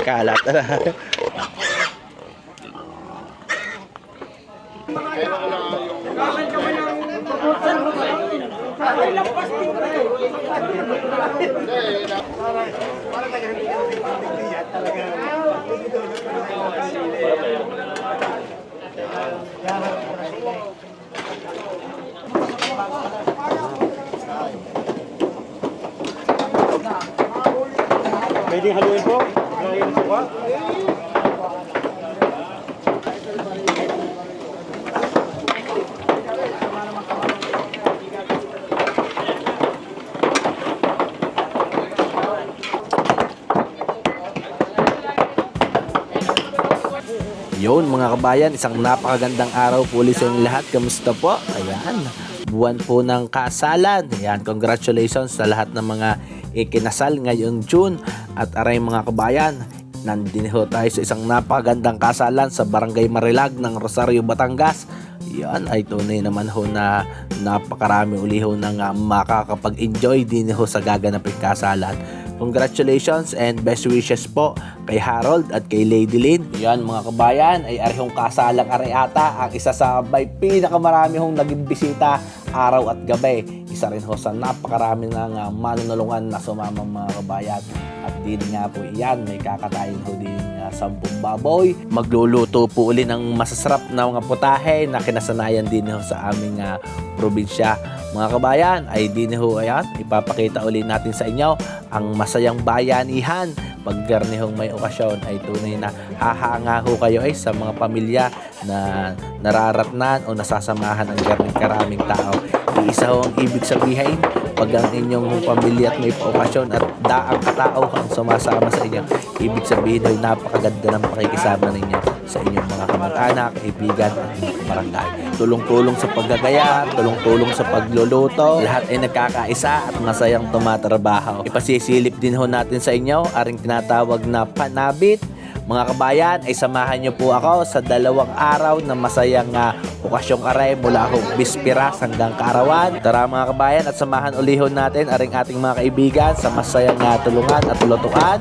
kalat. Pwede haluin po? Lagay ng suka? Yun mga kabayan, isang napakagandang araw po ulit sa inyong lahat. Kamusta po? Ayan, buwan po ng kasalan. Ayan, congratulations sa lahat ng mga ikinasal ngayong June. At aray mga kabayan, nandito ho tayo sa isang napakagandang kasalan sa Barangay Marilag ng Rosario, Batangas. Yan ay tunay naman ho na napakarami uli ho nang makakapag-enjoy din ho sa gaganaping kasalan. Congratulations and best wishes po kay Harold at kay Lady Lynn. Yan mga kabayan, ay arihong kasalang areata ang isa sa may pinakamarami hong naging bisita araw at gabi. Isa rin ho sa napakarami ng manunulungan na sumama mga kabayan. At din nga po iyan, may kakatayin ho din 10 baboy. Magluluto po uli ng masasarap na mga putahe na kinasanayan din ho sa aming probinsya. Mga kabayan, ay din ho ayan, ipapakita uli natin sa inyo ang masayang bayanihan. Pag garnihong may okasyon ay tunay na hahanga ho kayo ay sa mga pamilya na nararatnan o nasasamahan ng garning karaming tao. Iisa ho ang ibig sabihin pag ang inyong pamilya at may okasyon at daang katao ang sumasama sa inyo. Ibig sabihin ay napakaganda ng pakikisama ninyo sa inyong mga kamag-anak, kaibigan at mga barangay. Tulong-tulong sa paggagaya, tulong-tulong sa pagluluto, lahat ay nagkakaisa at masayang tumatrabaho. Ipasisilip din ho natin sa inyo aring tinatawag na panabit. Mga kabayan, ay samahan nyo po ako sa 2 araw na masayang okasyong aray mula ho bisperas hanggang kaarawan. Tara mga kabayan at samahan ulihon natin aring ating mga kaibigan sa masayang tulungan at lutuan.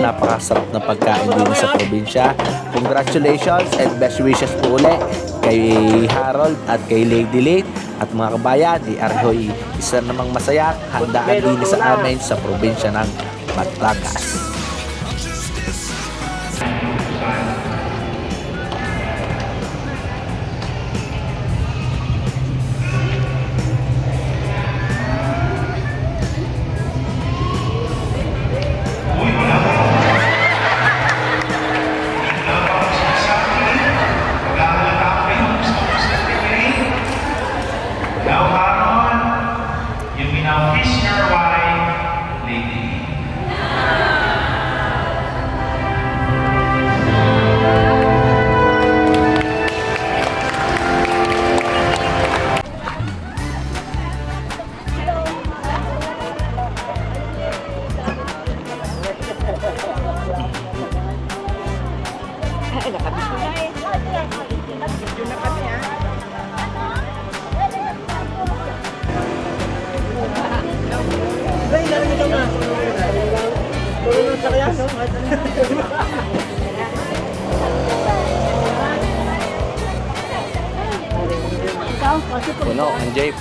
Napakasarap na pagkain din sa probinsya. Congratulations and best wishes po uli kay Harold at kay Lady Lynn. At mga kabayan, Arhoy, isa namang masaya handaan din sa amin sa probinsya ng Batangas. Puno, MJ.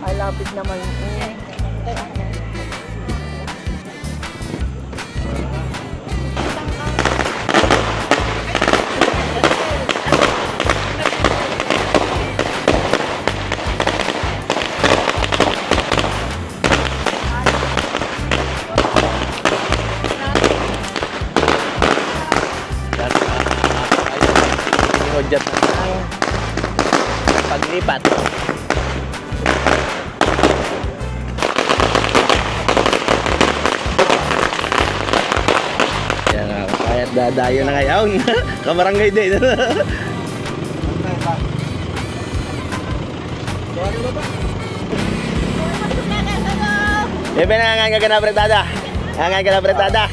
Ay, lapit naman. Hudyat ng paglipat. Dadayo na ngayon. Kabarangay din. Bebe, nangangan ka na apretada. Nangangan ka na apretada.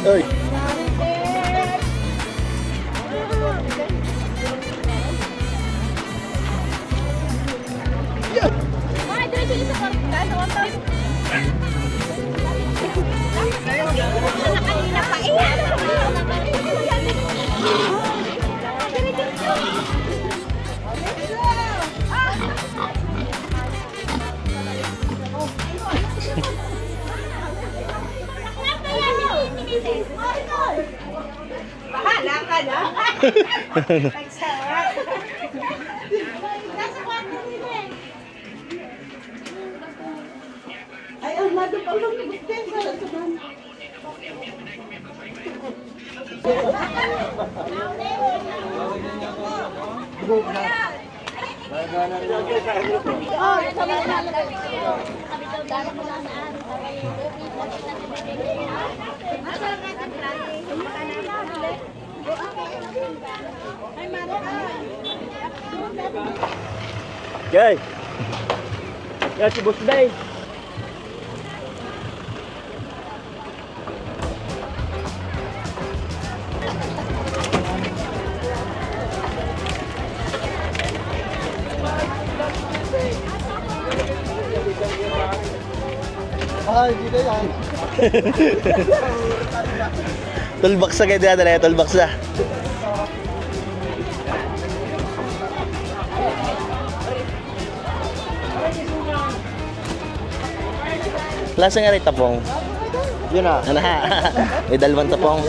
Oy. Ay, diretso din sa kwarta. Ano ang tawag? Kanina pa eh. Bahala ka na. Nagsarap. Nasa kwarto nila eh. Ay, almado pa lang ni Gustin. Okay. Ya si Bos Day. Ay, dito yan. Toolbox na kayo dinadala. Toolbox na. Lasa nga rin tapong. Yun na. Ano ha? May dalawang tapong.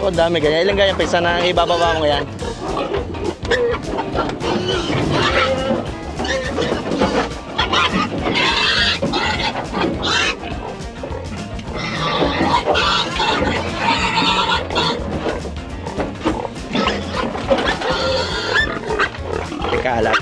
Oh, dami ganyan. Ilang ganyan pa isa na ibababa mo yan? Kalat.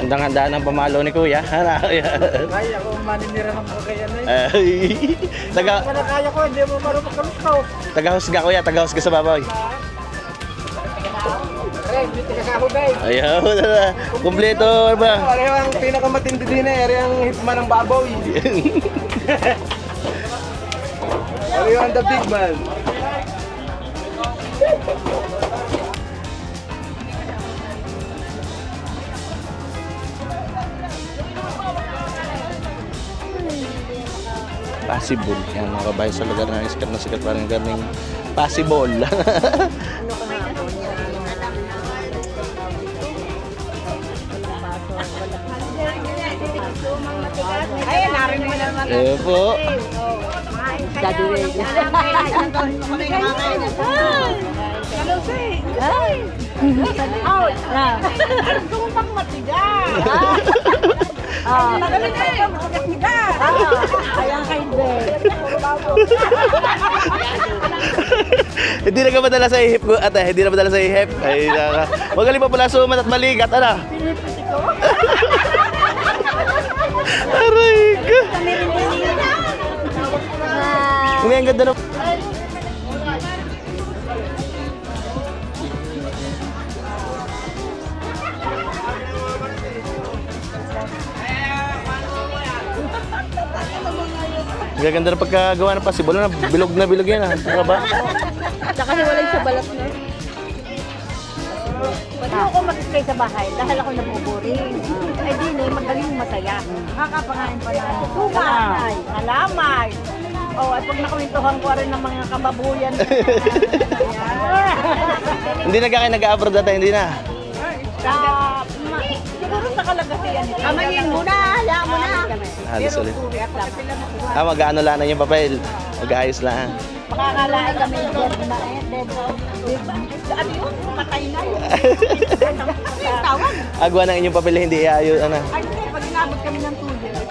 Handang-handa ng pamalo ni Kuya. Kaya ko maninira ng kakayan na yun. Ay, taga, Wala kaya ko, hindi mo marunong kaluskaw. taga-husga Kuya, taga-husga sa baboy. Aray, hindi kasahod ay. Ayaw, kumpleto ba? Aray, ang pinakamatindi din eh. Aray, ang hitman ng baboy. Aray, ang the big man. Possible. Yan mga kabayan sa lugar na sikat parang galing possible. Ay, narin mo naman. Eh po. Ang tumpang matigas. Magaling kayo, matigas. Kaya kayo din. Hindi na ka madala sa ihip ko, ate. Hindi na madala sa ihip. Ay, naka. Magaling pa pala sumat at maligat, ano? Aray ka. Ang ganda na. Ang ganda na pagkagawa ng possible na bilog yan, ha? Saka ba? Tsaka hiwalay sa balat na. Pwede ako mag-stay sa bahay dahil ako nabuboring. Ay di na, magaling masaya. Nakakapangain pa na. Kalamay. Kalamay. Oh, at pag nakawintuhan ko rin ng mga kababuyan. Hindi na kayo nag-abroad dati, hindi na. Siguro sa kalagasiyan nito. Amayin mo na, hayaan mo na. Halos ulit. Mag-ano lang na yung papel. Mag-aayos lang. Makakalain kami dead na dead. Ano yun? Matay na yun. Tawag. Agwa ng inyong papel, hindi iaayos. Ano? Ay, hindi. Pag inabot kami ng 2 years,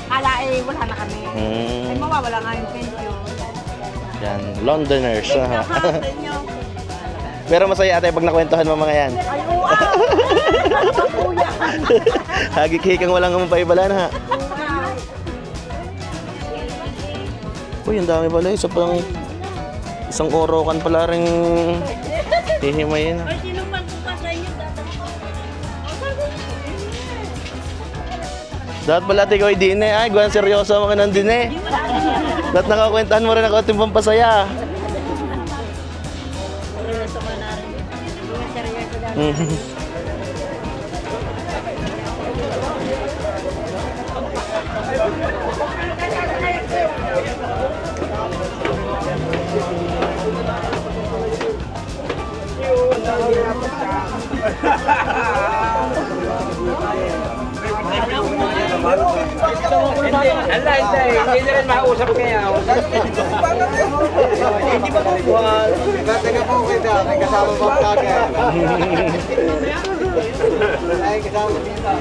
kala wala na kami. Ay, mawawala nga yung pension. Yan, Londoners. Sa inyo. Pero masaya ate pag nakwentuhan mo mga yan. Ay, oo. Kuya. Hagik-hikang walang umapaibala na ha. Uy, ang dami pala. Isang orokan pala rin hihimayin. Ay, sino man pa sa inyo? Dapat pala ate ko ay din eh. Ay, guwan seryoso mo ka ng din eh. Dapat nakakwentahan mo rin ako ating pampasaya. Hindi na rin mausap kaya. Hindi ba bubuhan? Teka po kita, may kasama pa kagaya. Ay, kasama dito.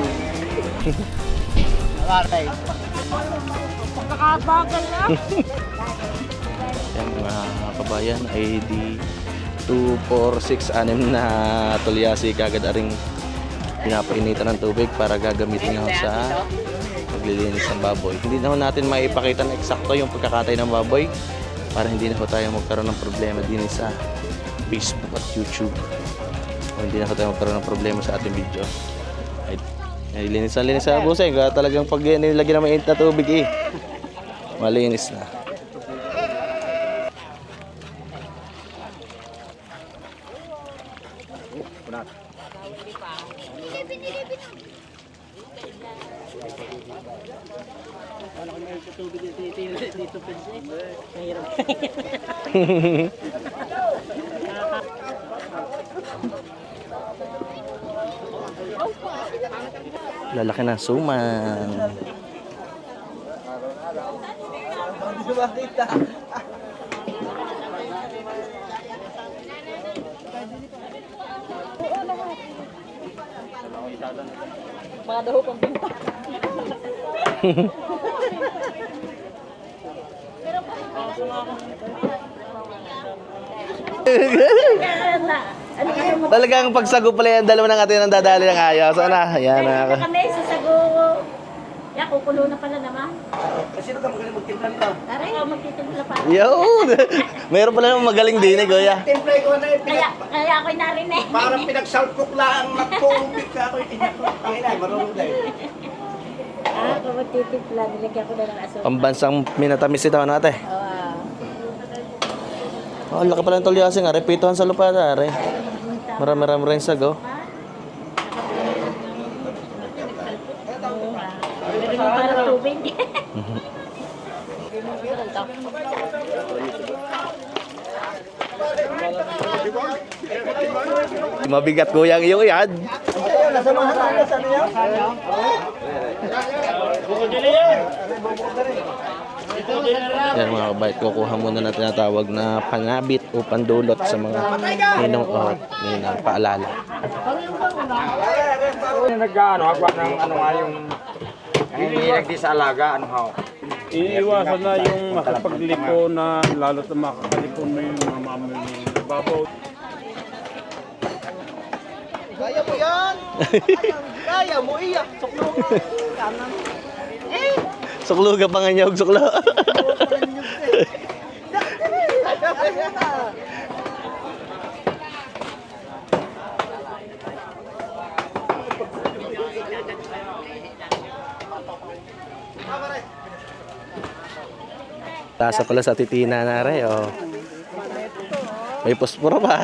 Alartay. Pagkakabagal na. Yan mga kabayan, ID 246 na tulyasi kagad aring pinapainitan ng tubig para gagamitin nga sa paglilinis ng baboy. Hindi na ho natin maipakita na eksakto yung pagkakatay ng baboy para hindi na ho tayo magkaroon ng problema din sa Facebook at YouTube. O hindi na ho tayo magkaroon ng problema sa ating video. Ay linis sa busay. Talagang pag nilagyan ng mainit na tubig eh. Malinis na. Lalaki ng suman. Mga daho pang pinta. Talagang pagsago pala yung dalawa ng atin ang dadali ng ayos. Ano? Ayan na. Kami sa sago. Ya, kukulo na pala naman. Kasi ka magaling magtimpla nito. Tara, magtitimpla pa. Yun! Meron pala naman magaling din eh, Kuya. Timplay ko na yung Kaya ako'y narinig. parang pinagsalpok lang, nagtuubig ka ako, itinyak ko. Ang ina, marunong dahil. Kung magtitimpla, nilagyan ko na ng aso. Pambansang minatamis ito, ano ate? Oo. Oh, laki pala ng tulyasing, are. Pituhan sa lupa, are. Marami-rami rin sago. Meron yung parang tubig. Mabigat kuya ang iyong yan. Nasamahan na sa niya. Yan mga kabait, kukuha muna na tinatawag na pangabit o pandulot sa mga ninong o ninang paalala. Nag-ano, agwa ng ano nga yung hindi nagdi sa alaga, ano ho. Iiwasan na yung makapaglipo na lalo't na makakalipon mo yung mga mamay ng babaw. Kaya mo yan! Kaya mo iyak! Suklo nga! Suklo ka pa nga niyog, suklo. Tasa pala sa titina na rin, oh. May posporo pa.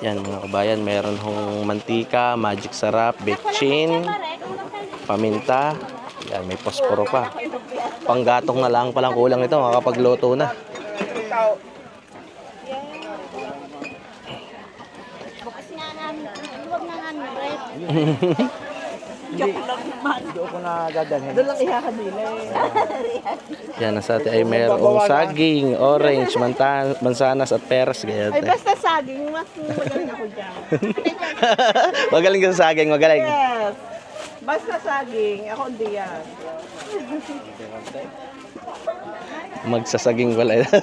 Yan mga kabayan, meron hong mantika, magic sarap, betchin, paminta. Yan, may posporo pa. Panggatong na lang palang kulang ito, makakapagluto na. Bukas nga namin, huwag na nga rep. Hindi ko na dadalhin. Yan, nasa atin ay mayroong saging, orange, mansanas at peras. Ganyan. Ay, basta saging, mas magaling ako dyan. Magaling ka sa saging, magaling. Yes. Basta saging, ako hindi yan. Magsasaging wala. Yes.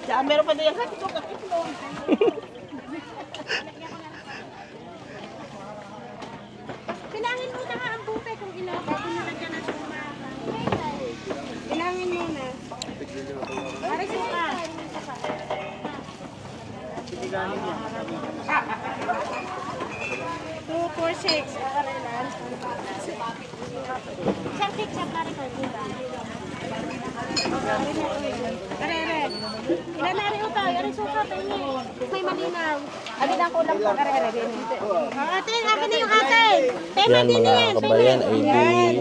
Diyan, meron pa din yung hati ko, kakitlong. Bilangin mo na nga ang bupe kung ilan. Bago na lang na suma. Bilangin mo na. Para suka. 246. Isang cake sa pare ko, diba? Karere. Ilan na rin utaw? Yari suka pa niya. May malinaw. Agad ang kulang pa karere. Ate, akin na yung ate. Yan mga kabayan, ay di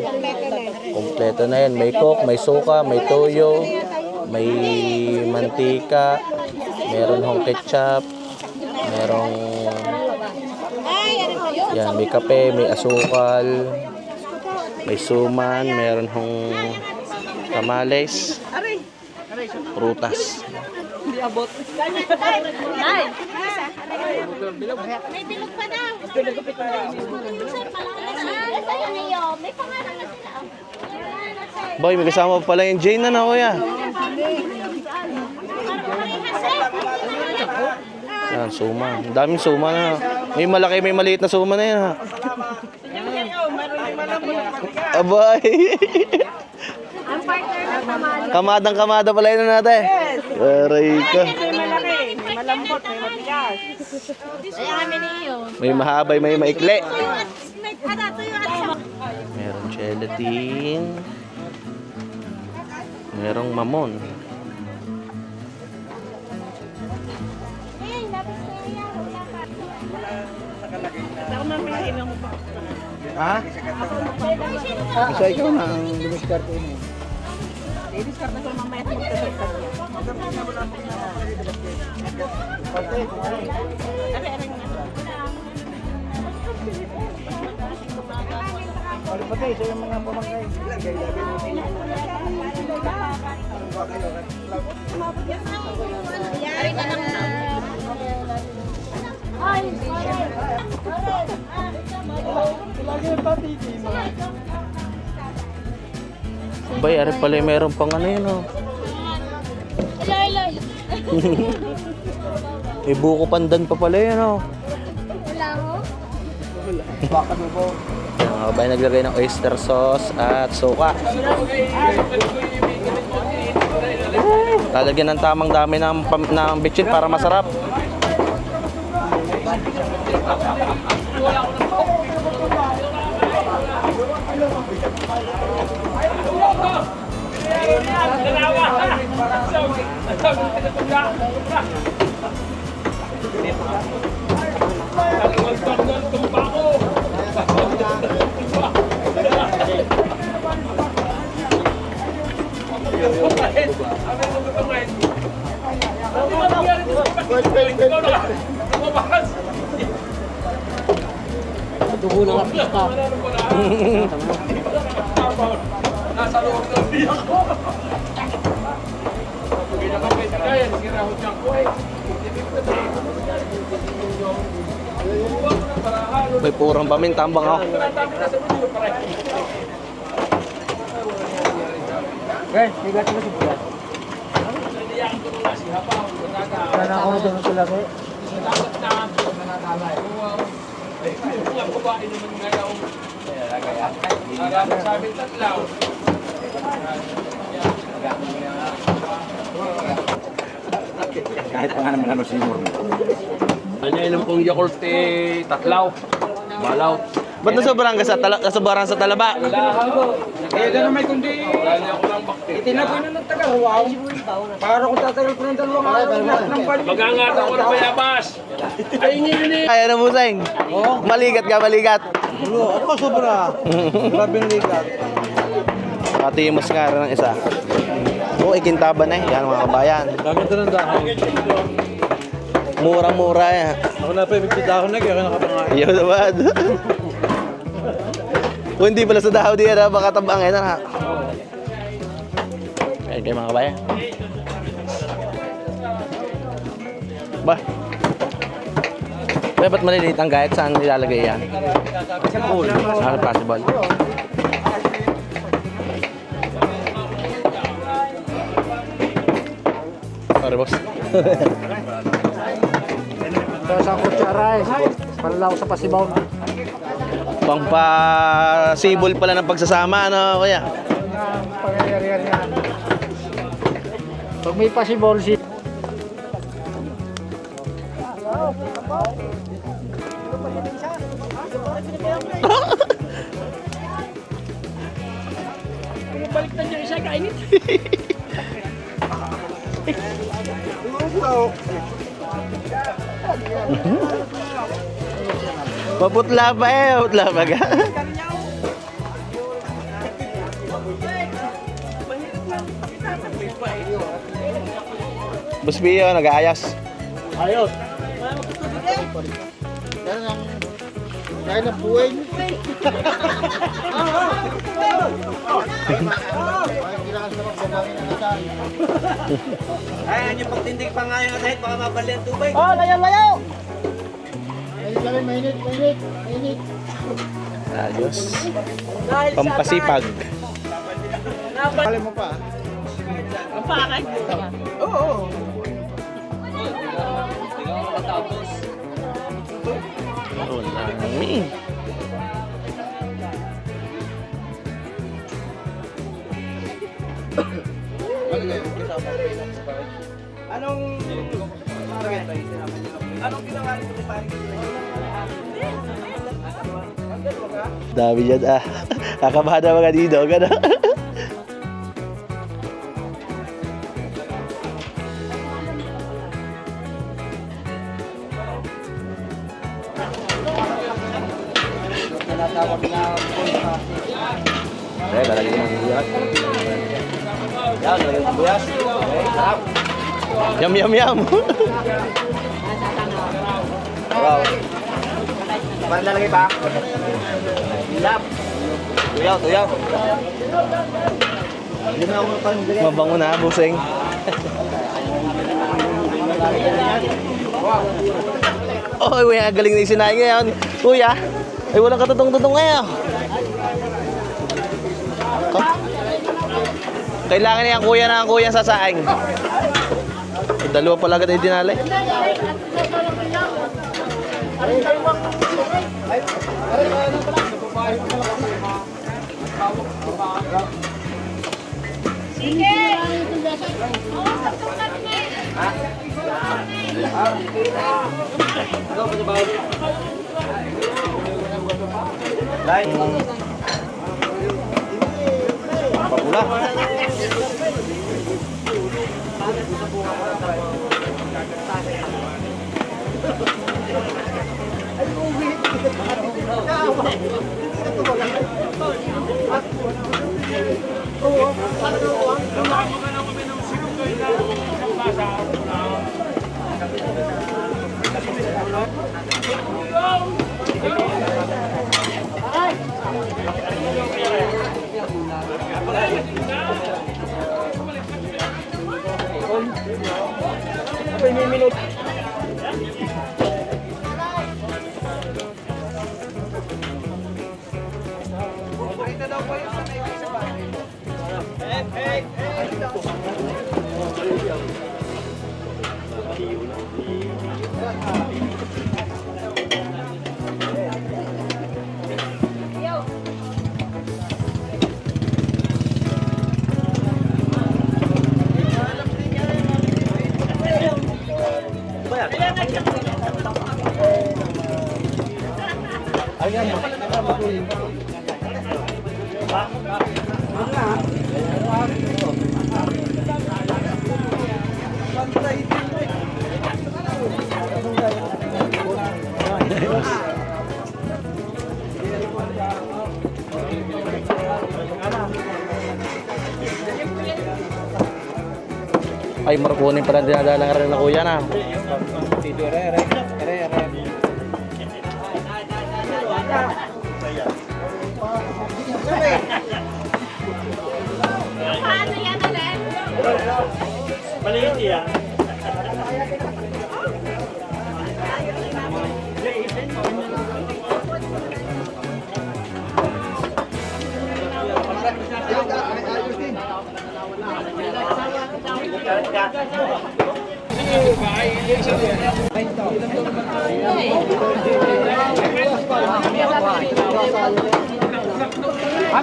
kompleto na yan. May coke, may suka, may toyo, may mantika, meron hong ketchup, merong yan, may kape, may asukal, may suman, meron hong tamales, prutas. May bilog pa daw. May pangalan na sila. Boy, may kasama pa pala yung Jane na na, kuya. Yan, suma. Ang daming suma na. May malaki, may maliit na suma na yan, ha. Abay. Ang partner ng tamali. Kamadang-kamada pala yun natin. Aray ka. May malambot, may matigas. Ay, amin niyo. May mahabay, may maikli. Tuyo at Merong gelatin. Merong mamon. Ayun, labis na yan. Wala pa. Ha? Kasi ikaw na ang dumiskarte mo. I-discard ko mamaya at magtasagtag. Patay sa yung mga pamangkay. Ay, anak na. Ay, Lagi ng patiti mo. Bay, ari pala meron pang ano yun, oh. May buko pandan pa pala yun, oh. Mga kabay, naglagay ng oyster sauce at suka. Lalagyan ng tamang dami ng bitchin para masarap. May purang pamintambang ako. Okay, higat mo si Bukas. Sana ako doon sila ko. Kahit pa nga naman ano sinur mo. Ano yun pong Yakult Tatlaw. Malaw. Ba't nasobrang ka sobrang sa talaba? Eh, gano'n may kundi. Itinapoy na ng taga-huwaw. Para kung tatagal ko ng dalawang araw. Magangata ko na bayabas. Ay, hindi. Kaya na museng. Maligat ka, maligat. Ano ka sobra? Grabe ng ligat. Patimos nga rin ng isa. Oo, ikintaban eh. Yan mga kabayan. Gaganda ng dahon. Murang-mura yan. Ako na pa yung dahon na kaya nakapangain. Iyo naman. Kung hindi pala sa dahaw diyan na baka tabangin na. Ayun kayo mga kabayan. Ba? Ba't maliliit ang gayat? Saan nilalagay yan? Sa possible. Sorry boss. Sa kutsara eh. Panlaw sa pasibaw. Pangpa-sibol pala ng pagsasama, ano kuya? Pangyayari yan. Pag may pasibol si... Maputla pa eh, maputla pa ka. Boss Pio, nag-aayas. Ayos. Kaya na buhay niyo. Ayan yung pagtindig pa nga yung kahit baka mabali ang tubig. Oh, layo! Mainit. Ayos. Pampasipag. Kali mo pa. Oh, lami. Dami dyan ah. Kakabahada mga dito. Gano'n. Tinatawag na Okay, lalagyan ko ng buyas. yan, lagyan ng buyas. Okay, sarap. Yum, yum, yum. Wow. Paano lalagay pa? Lap. Tuyaw. Hindi na ako pangbigay. Mabango na, busing. Oh, kuya, galing na yung sinayin ngayon. Kuya, ay walang katutong-tutong ngayon. Kailangan niya ang kuya sa saing. Dalawa pala agad ay dinalay. Papula. Ay, markunin pala dinadalang rin na kuya na. Paano yan, Alen? Maliit yan.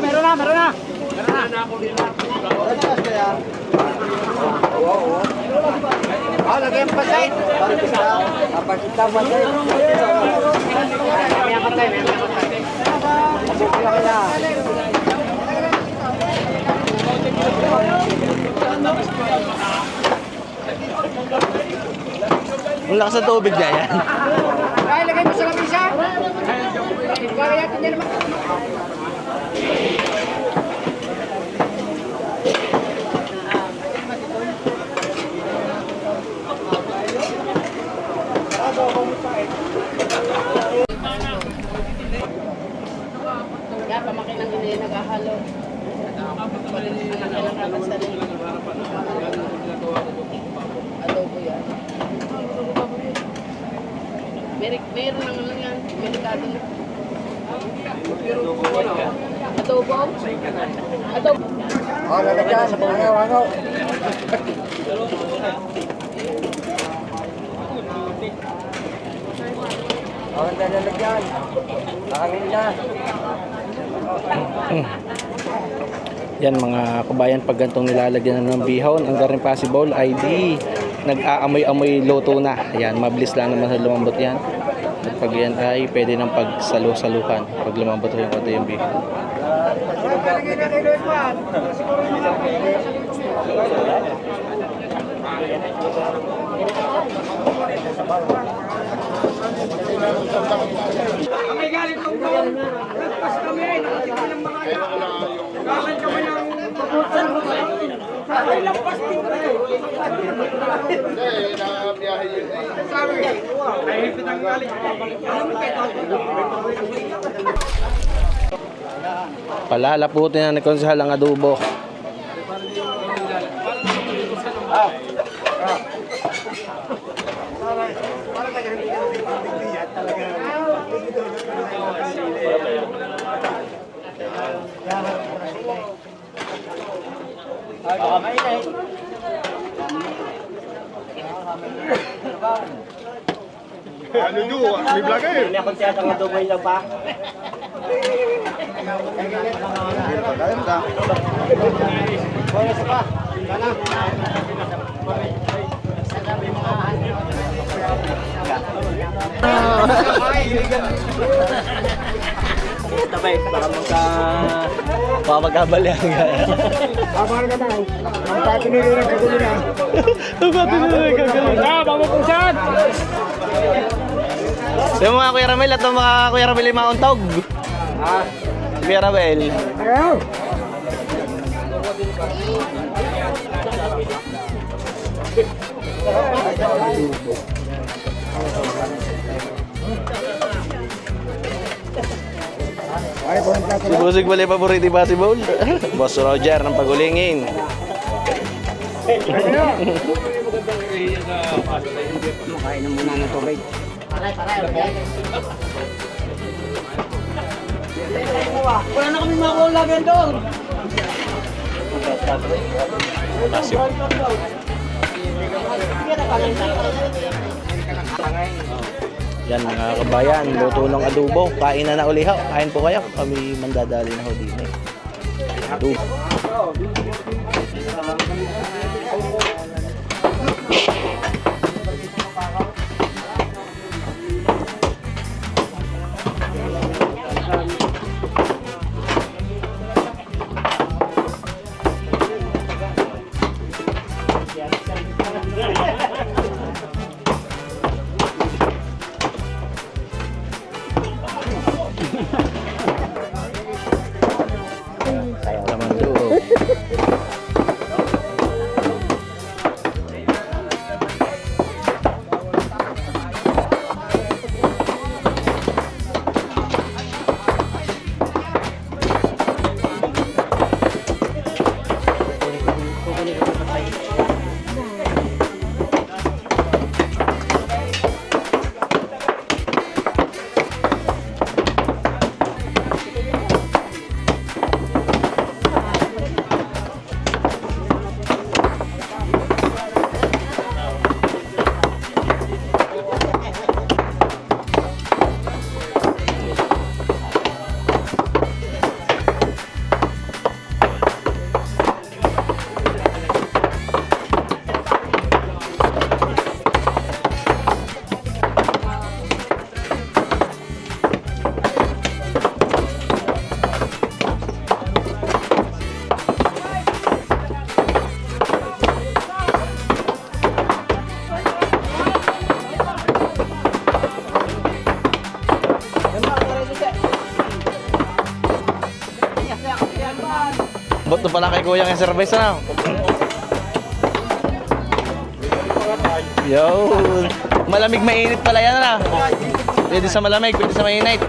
Meron na. Lagyan pa tayo. Kapagkita pa tayo. May akatay. Pasok ko lang na. Ang lakas ng tubig niya yan. Ay, lagay mo sa lamisa. Para yatin niya naman. Kaya pamakin ang hindi naghahalo. Adobo yan. Meron naman lang yan. Delikado na. Adobo? Adobo. Lalagyan. Wangaw. Ang lalagyan. Kakangin na. Yan mga kabayan, pag gantong nilalagyan na ng bihon, ang rin possible ay di nag-aamoy-amoy luto na. Yan, mabilis lang naman sa lumambot yan. At pag yan ay pwede ng pagsalu-saluhan pag lumambot yung konti yung bihon. Kami galing kong doon. Nagpas kami. Nakatikin ng mga galing kami ng pabusan. Ay, lampas din kami. Sabi, ay hipit ang galing. Palalaputin na ni Konsehal ang adobo. Ano nyo? May vlog eh. Hindi ako siya sa Dubai lang pa. Tabay, baka magkabali ang gaya. Abang ka na. Ang patinili ng kagulo na. Mamapungsan! Yung mga Kuya Ramel at yung mga Kuya Ramel yung mga untog. Kuya Ramel. Ayaw. Si Busig wala paborito ba si Bowl? Boss Roger ng Pagulingin. Wala na kami makuha lagi doon. Yan mga kabayan, luto ng adobo. Kain na uli ho. Kain po kayo. Kami mandadali na ho din eh. Adobo. Laman loob. Boto pala kay Kuya ng service na. Yo, malamig mainit pala yan na. Pwede sa malamig, pwede sa mainit.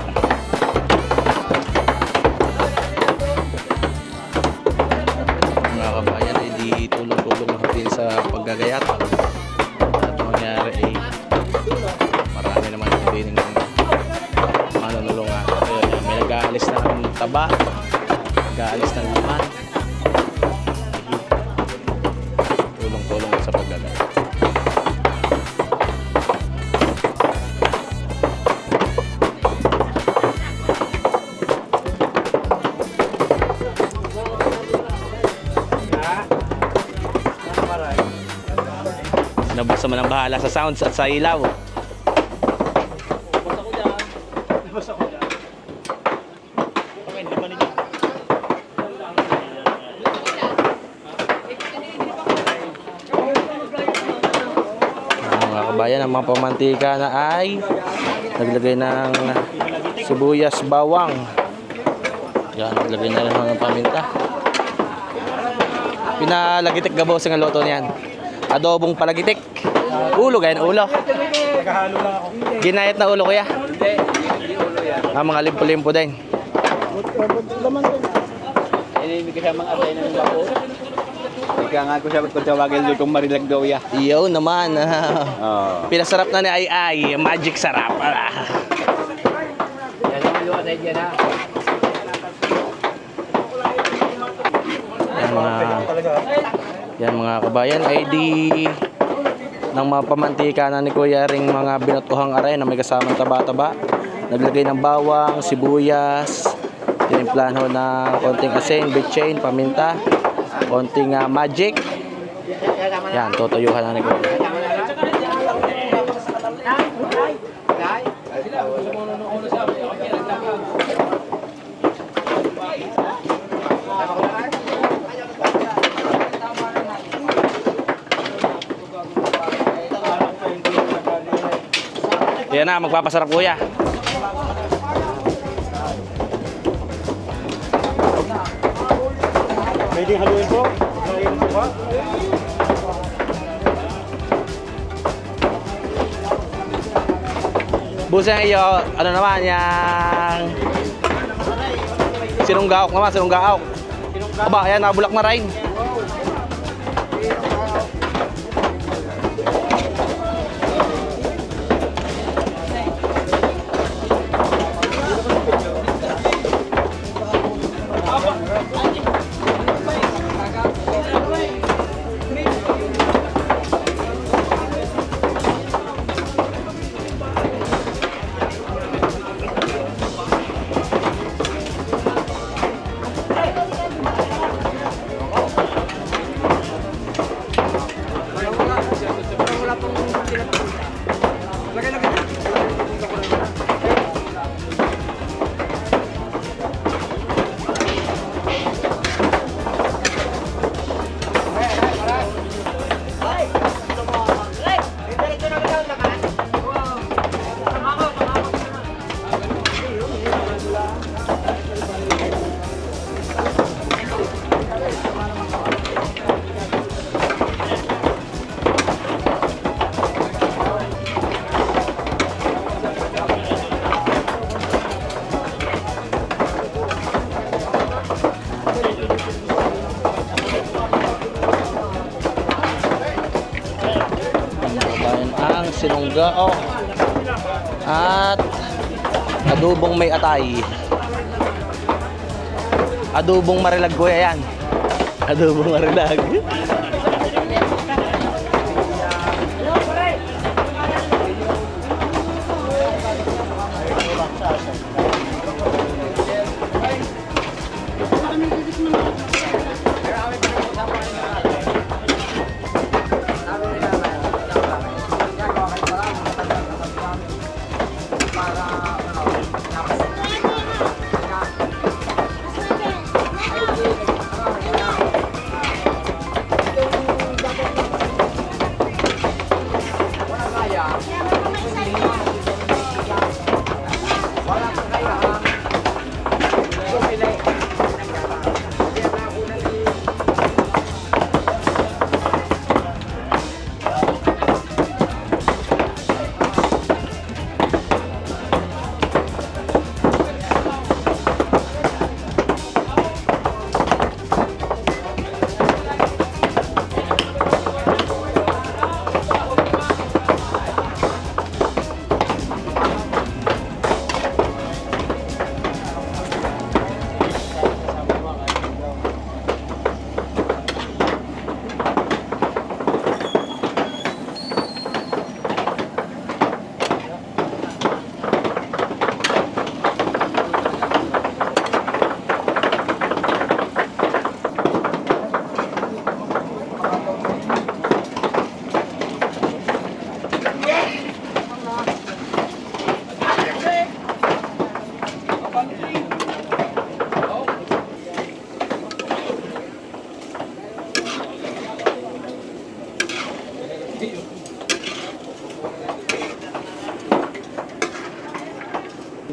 Mga kabayan, ay di tulong-tulong din sa paggagayat. At mangyari ay marami naman din ng manunulungan. May nag-aalis na ng taba, nag-aalis ng laman. Tulong-tulong sa paggagayat. Nabasa man ang bahala sa sounds at sa ilaw. Mga kabayan, ang mga pamantika na ay naglagay ng sibuyas, bawang. Yan, naglagay na rin ng paminta. Pinalagitik gabaw sa luto niyan. Adobong palagitik. Ulo, ganyan ulo. Nagahalo lang ako. Ginayat na ulo kuya. Mga limpo-limpo din. Ini kasi mga atay ng bako. Ika nga ko siya kung tawagin doon kung marilag daw ya. Iyo naman. Oo. Pinasarap na ni ay magic sarap. Yan mga kabayan ay di ng mga pamantika na ni Kuya ring mga binutuhang aray na may kasamang taba-taba. Naglagay ng bawang, sibuyas, tinimplahan ho ng konting asin, bitchin, paminta, konting magic. Yan, tutuyuhan na ni Kuya. Yan na, magpapasarap Kuya. Pwede haluin po? Haluin po ba? Busang iyo, ano naman, yang sinunggaok naman, sinunggaok. Aba, ayan, nabulak na rin. Ang sinunggaok at adobong may atay. Adobong marilag Kuya yan. Adobong marilag.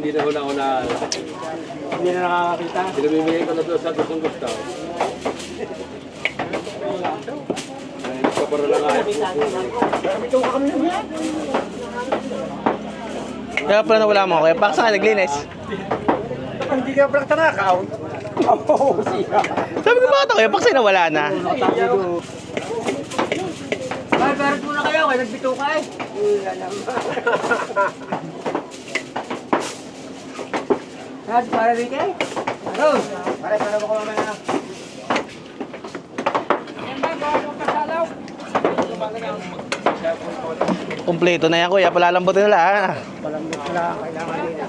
Hindi na una Hindi na nakakakita. Pinamimigay ko na doon sa gustong gusto. Nagpaparo lang ako. Kaya pala nawala mo Kuya. Bakit saan ka naglinis? Hindi ka pala tanakaw. Oo, siya. Sabi ko bakit Kuya? Bakit sa'yo nawala na? Ay, parang muna kayo. Kaya nagbito ka eh. Wala naman. Para Ricky? Rose, para ko naman na. Yan ba, bago kasalaw? Kumpleto na yan kuya, palalambutin nila ha. Palambot sila, kailangan nila.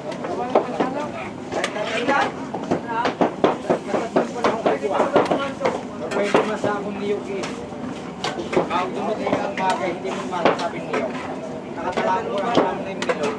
Pwede masakong niyog eh. Ang dumating ang bagay, hindi mo masasabing niyog. Nakatalaan ko ang alam na yung bilog.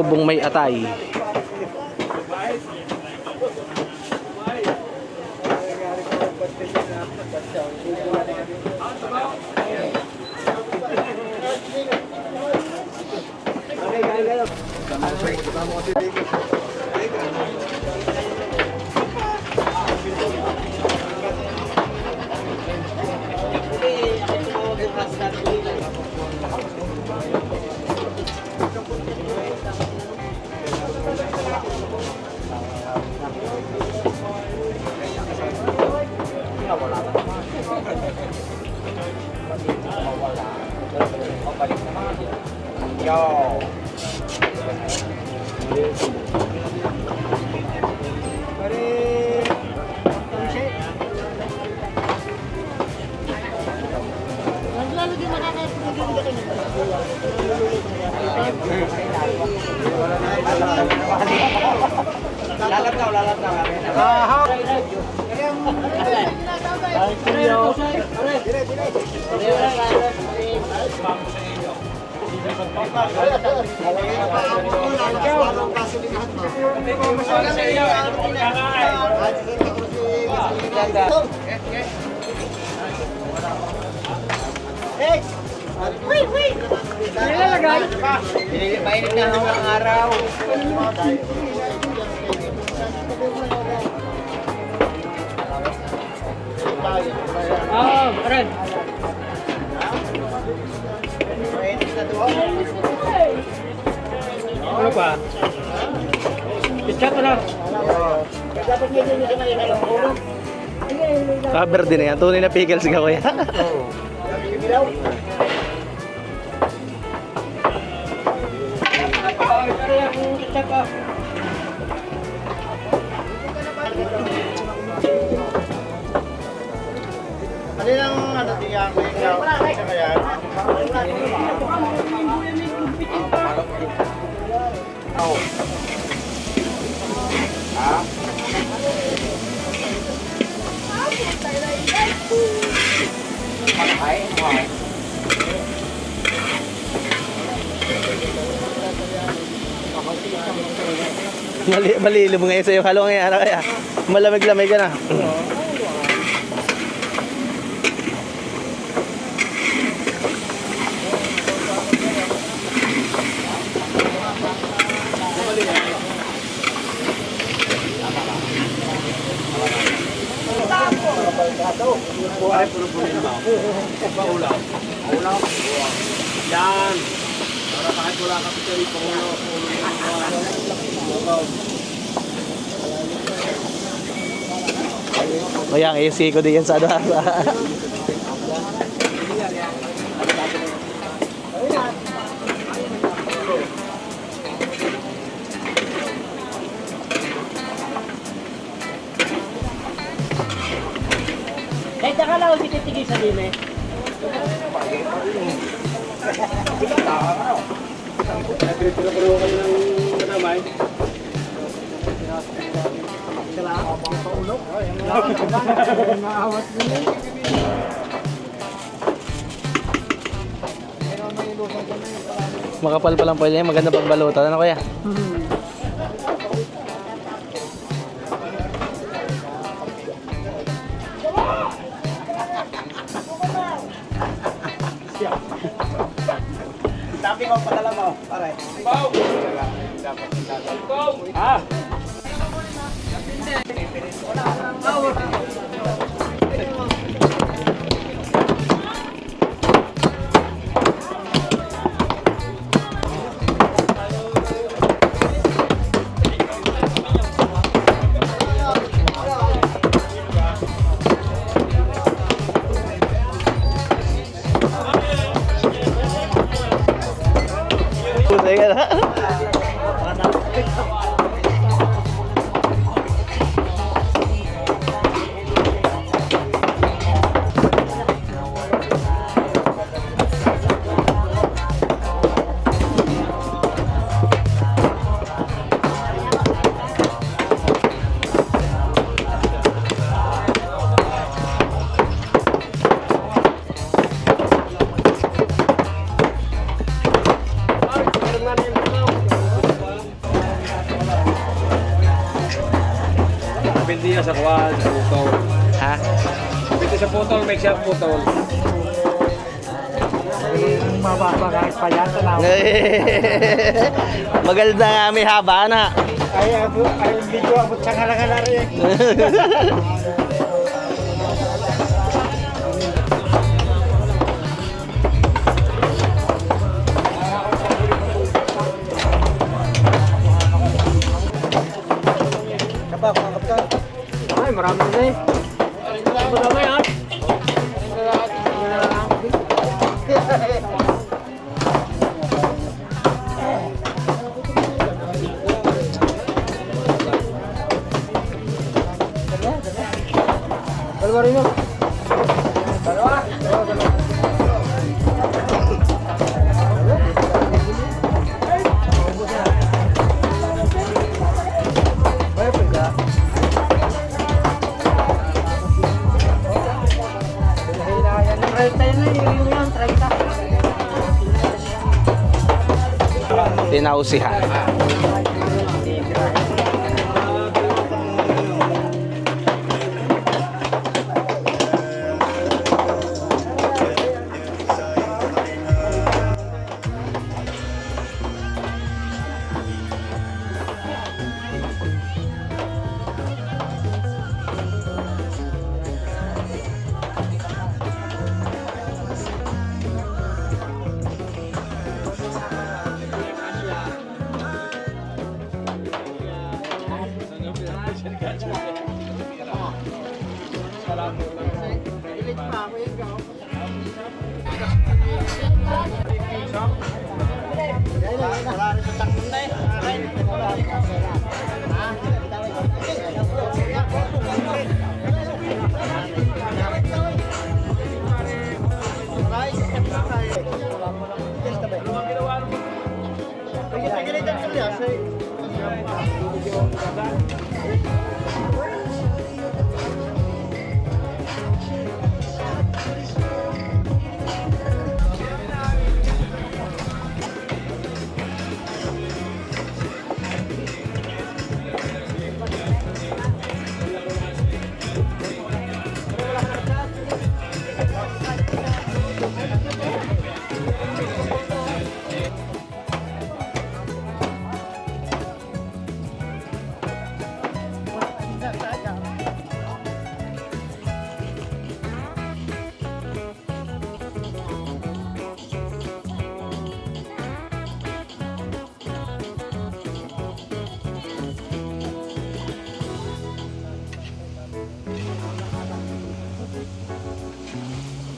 Bung may atay. Yo! Naglalagay mo na na Mainit na hanggang araw. Red. Ano pa? Pichat mo lang. Cover din na yan. Tunay na pickles ka kuya. Malilom ngayon sa'yo. Halo ngayon. Ano kaya? Malamig-lamig ka na. Yan. Kaya ang AC ko din yan sa ano. Eh, taka lang, tititigil sa dime. Makapal pa lang po yan. Maganda pagbalutan. Ano kaya? Tapi ko padala mo, pare. Ah! Teka na. Pwede niya sa kwan, sa putol. Ha? Pwede sa putol, make siya putol. Mababagay pa yan sa namin. Maganda nga may haba na. Ay, video abot sa kalangala rin. Ay, marami na eh. Marami yan. Dalawa rin yun. Tinausihan.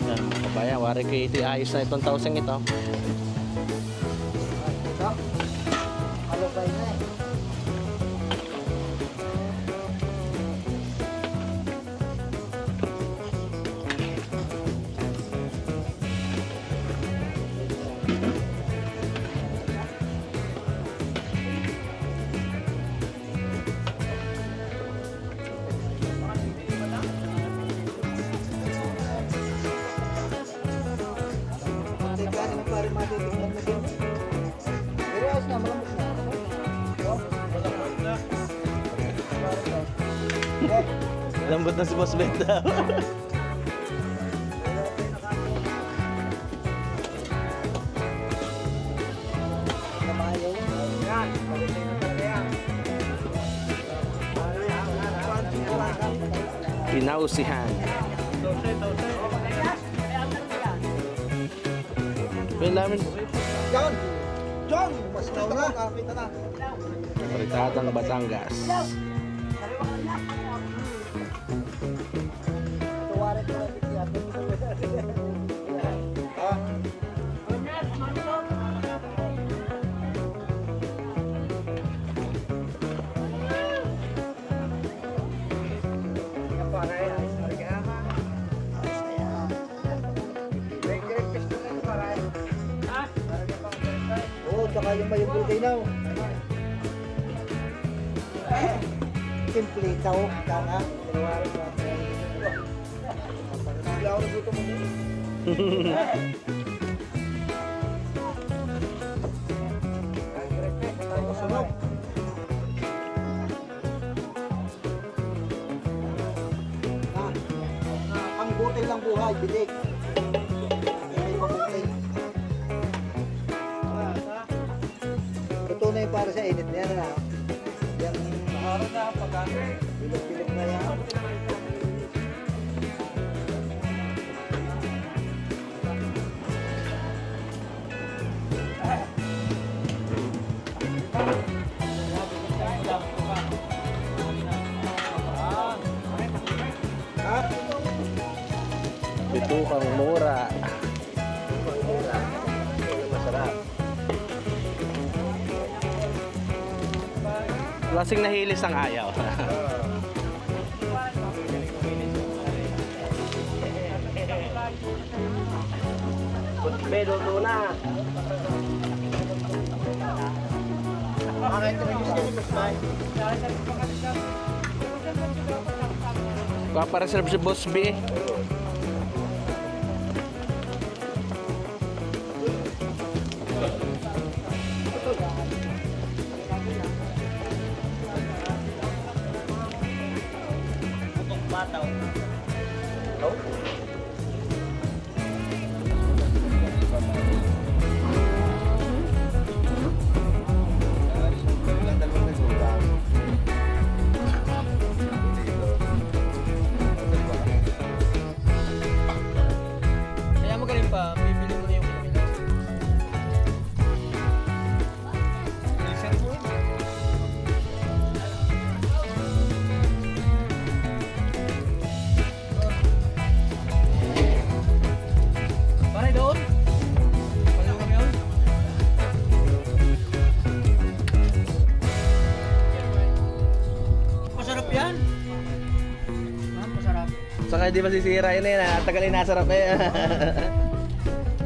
Yan, mga kabayan, wari kayo ito ayos na itong tauseng ito. Lambot na si Boss Benta. Yan, balikin na talaga yan. Pinausihan. Pwede namin John! John! Mas na. Kapit na. Fritatang Batangas. Tuwarin ko lang siya. Oo, tsaka yung may bulgay na. Simple, tao, kanga. Hindi ako nagutom mo. Sunog. Ang butil ng buhay, bilik. May mabutil. Ito na yung para sa init na yan. Yan, bilog-bilog na yan. Bitukang mura. Masarap. Lasing nahilis ang ayaw. Bedo to na. Papareserve si Boss B. Kaya magaling pa, bibili mo na yung kilo. Pare doon? Palaw kami yun? Masarap yan. Masarap. Saka di ba sisira yun eh. Tagal yung nasarap eh.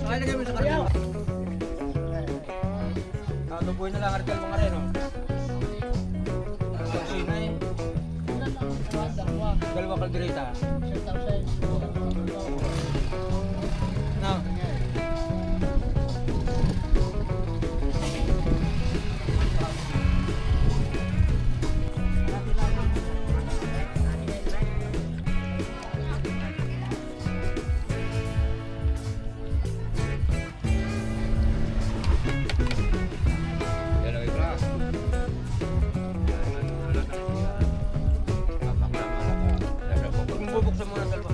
Saka ilagay mo sa karyo. Tubuhin na lang arkel mga rin. Dalawa kaldereta. No. Bubuksan mo na dalawa.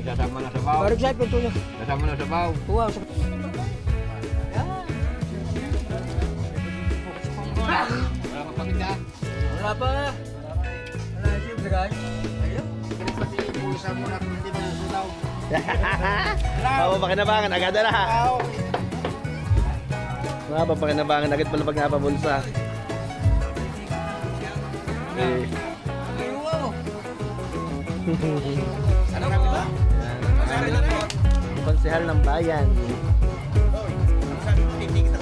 Kasama na sa baw. Parang sa'yo po ito. Kasama na sa baw. Wow. Wala ka pa kita. Wala pa. Wala siyempre guys. Ayun. Pati pulsa mo na kung hindi mo nasunaw. Mapapakinabangan agad na. Mapapakinabangan agad pala pag napabulsa. Eh. Ano kami ba? Konsehal ng bayan. Titig na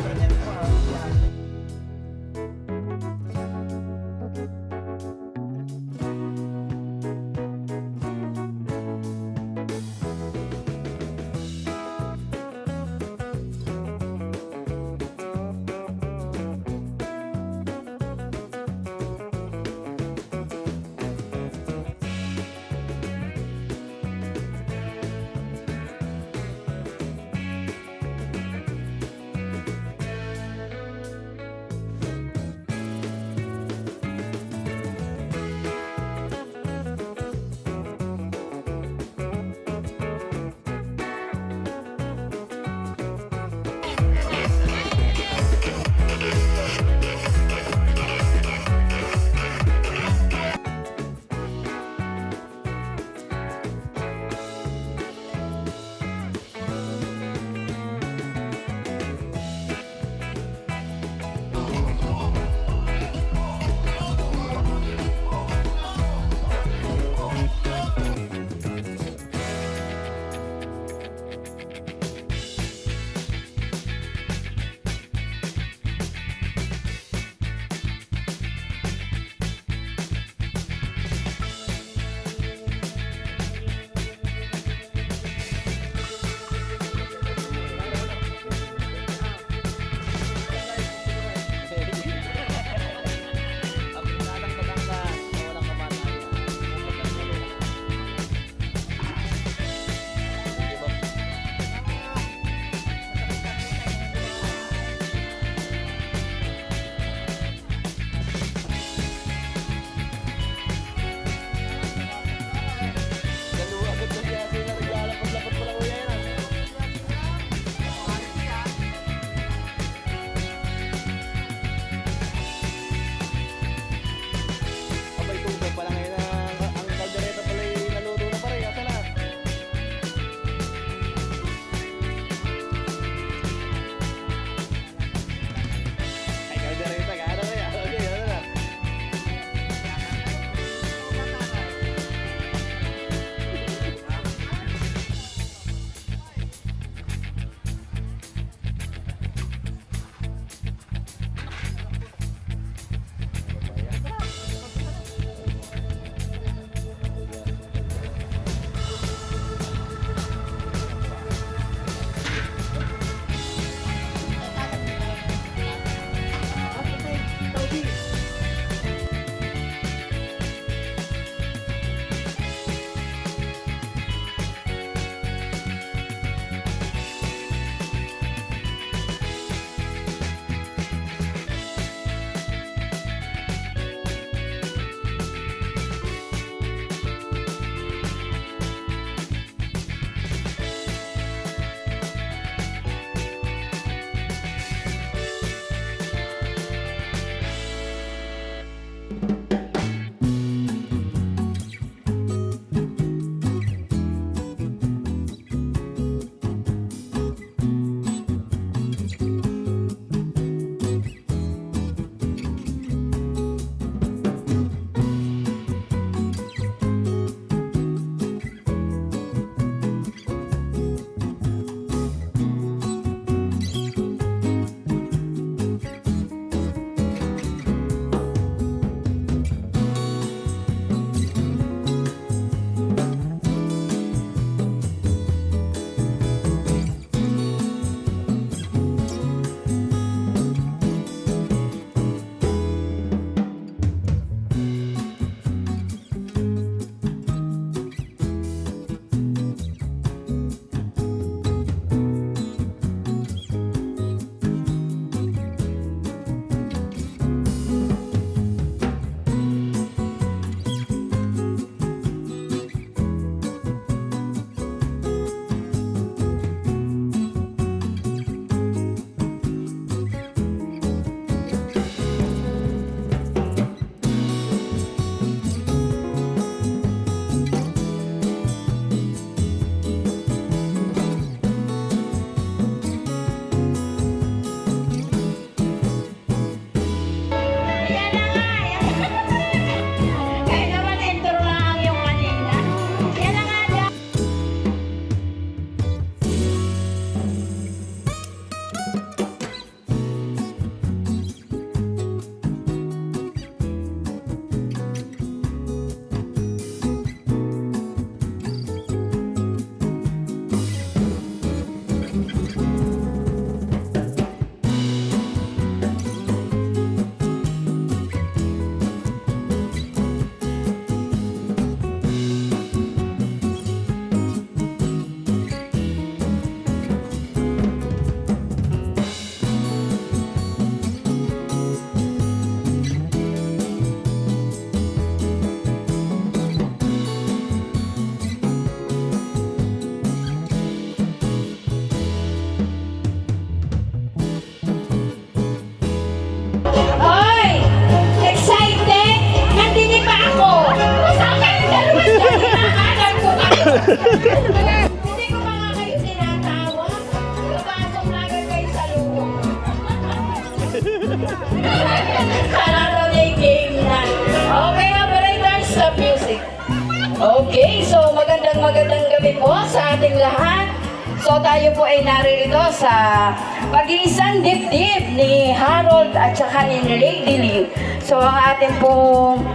Okay, so magandang gabi po sa ating lahat. So tayo po ay naririto sa pag-iisang dibdib ni Harold at saka ni Lady Lee. So ang ating pong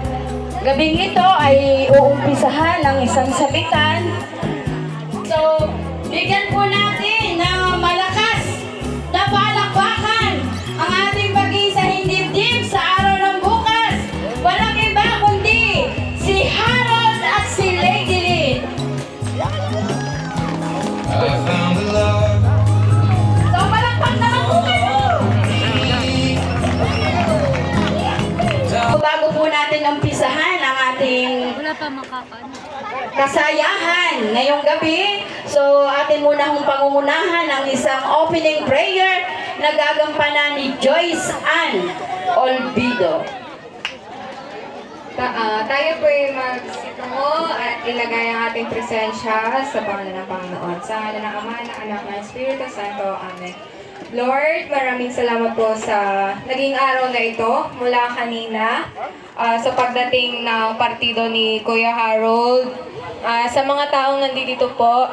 gabing ito ay uumpisahan ng isang sabitan. So bigyan po natin ng malakas na palakpakan ang ating pag-iisang dibdib sa araw ng bukas. Walang iba kundi si Harold at si Lady Lee. So palakpak naman po kayo! So bago po natin umpisahan ang ating kasayahan ngayong gabi, so atin muna hong pangungunahan ang isang opening prayer na gagampanan ni Joyce Ann Olvido. Tayo po ay magsitungo at ilagay ang ating presensya sa pangalan ng Panginoon. Sa ngalan ng Ama, ng Anak, ng Espiritu Santo. Amen. Lord, maraming salamat po sa naging araw na ito mula kanina sa pagdating ng partido ni Kuya Harold. Sa mga taong nandito po,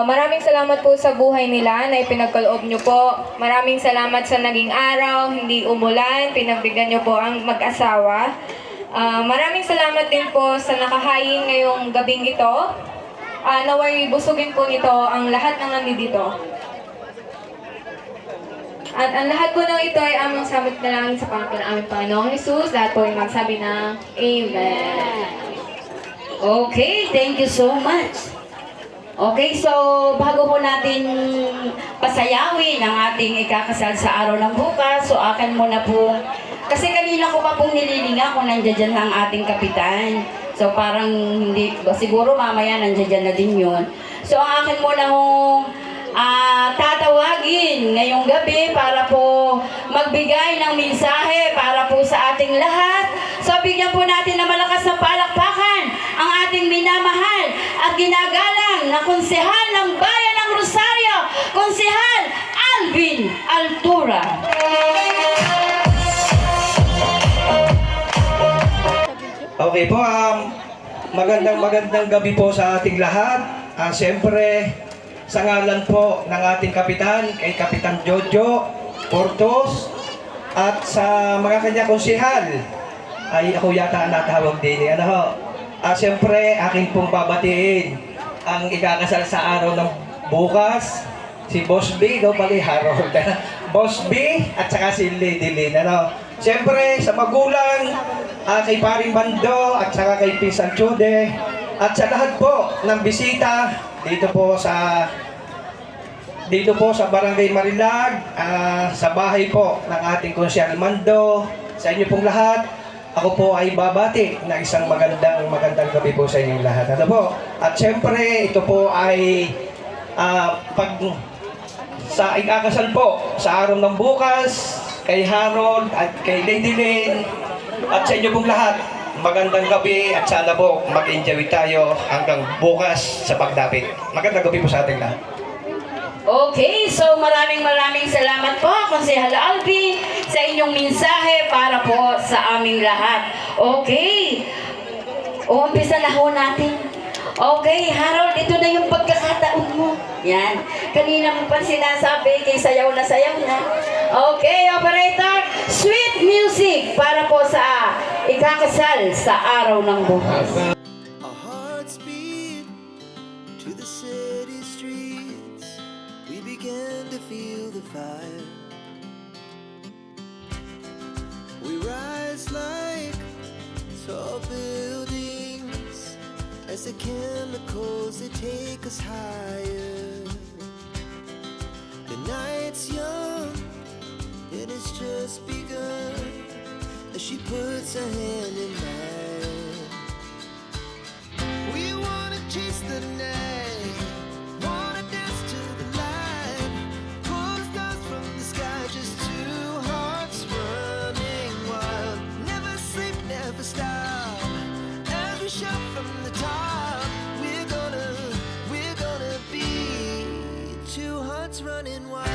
maraming salamat po sa buhay nila na ipinagkaloob nyo po. Maraming salamat sa naging araw, hindi umulan, pinagbigyan nyo po ang mag-asawa. Maraming salamat din po sa nakahain ngayong gabing ito. Naway busugin po nito ang lahat ng nandito. At ang lahat po ng ito ay amang sabot na lang sa pangako ng aming Panginoong Jesus. Lahat po ay magsabi ng Amen. Okay, thank you so much. Okay, so bago po natin pasayawin ang ating ikakasal sa araw ng bukas, so akin muna po, kasi kanina ko pa pong nililinga kung nandiyan dyan ang ating kapitan. So parang hindi, siguro mamaya nandiyan dyan na din yun. So ang akin muna hong tatawagin ngayong gabi para po magbigay ng mensahe para po sa ating lahat. So bigyan po natin ng malakas na palakpakan ang ating minamahal at ginagalang na konsehal ng Bayan ng Rosario, Konsehal Alvin Altura. Okay po, magandang gabi po sa ating lahat. Siyempre, sa ngalan po ng ating kapitan, kay Kapitan Jojo Portos, at sa mga kanya konsehal, ay ako yata natawag din. Siyempre, aking pong babatiin ang ikakasal sa araw ng bukas, si Boss B, pala Harold. Boss B at saka si Lady Lynn. Siyempre, sa magulang, kay Paring Bando at saka kay Pinsan Chude, at sa lahat po ng bisita dito po sa Barangay Marilag, sa bahay po ng ating Konsyal Mando, sa inyo pong lahat, ako po ay babati na isang magandang gabi po sa inyong lahat. At siyempre, ito po ay sa ikakasal po sa araw ng bukas, kay Harold at kay Lady Lynn, at sa inyo pong lahat, magandang gabi at sana po mag-enjoy tayo hanggang bukas sa pagdapit. Magandang gabi po sa ating lahat. Okay, so maraming salamat po, Konsehal Alvin, sa inyong mensahe para po sa aming lahat. Okay, umpisa na ho natin. Okay, Harold, ito na yung pagkakataon mo. Yan, kanina mo pa sinasabi, kay sayaw na. Okay, operator, sweet music para po sa ikakasal sa araw ng bukas. Our hearts beat to the city streets. We began to feel the fire. We rise like tall buildings as the chemicals they take us higher. The night's young, it has just begun as she puts her hand in mine. We wanna chase the night, wanna dance to the light, pull the stars from the sky, just two hearts running wild. Never sleep, never stop, as we shout from the top. We're gonna be two hearts running wild.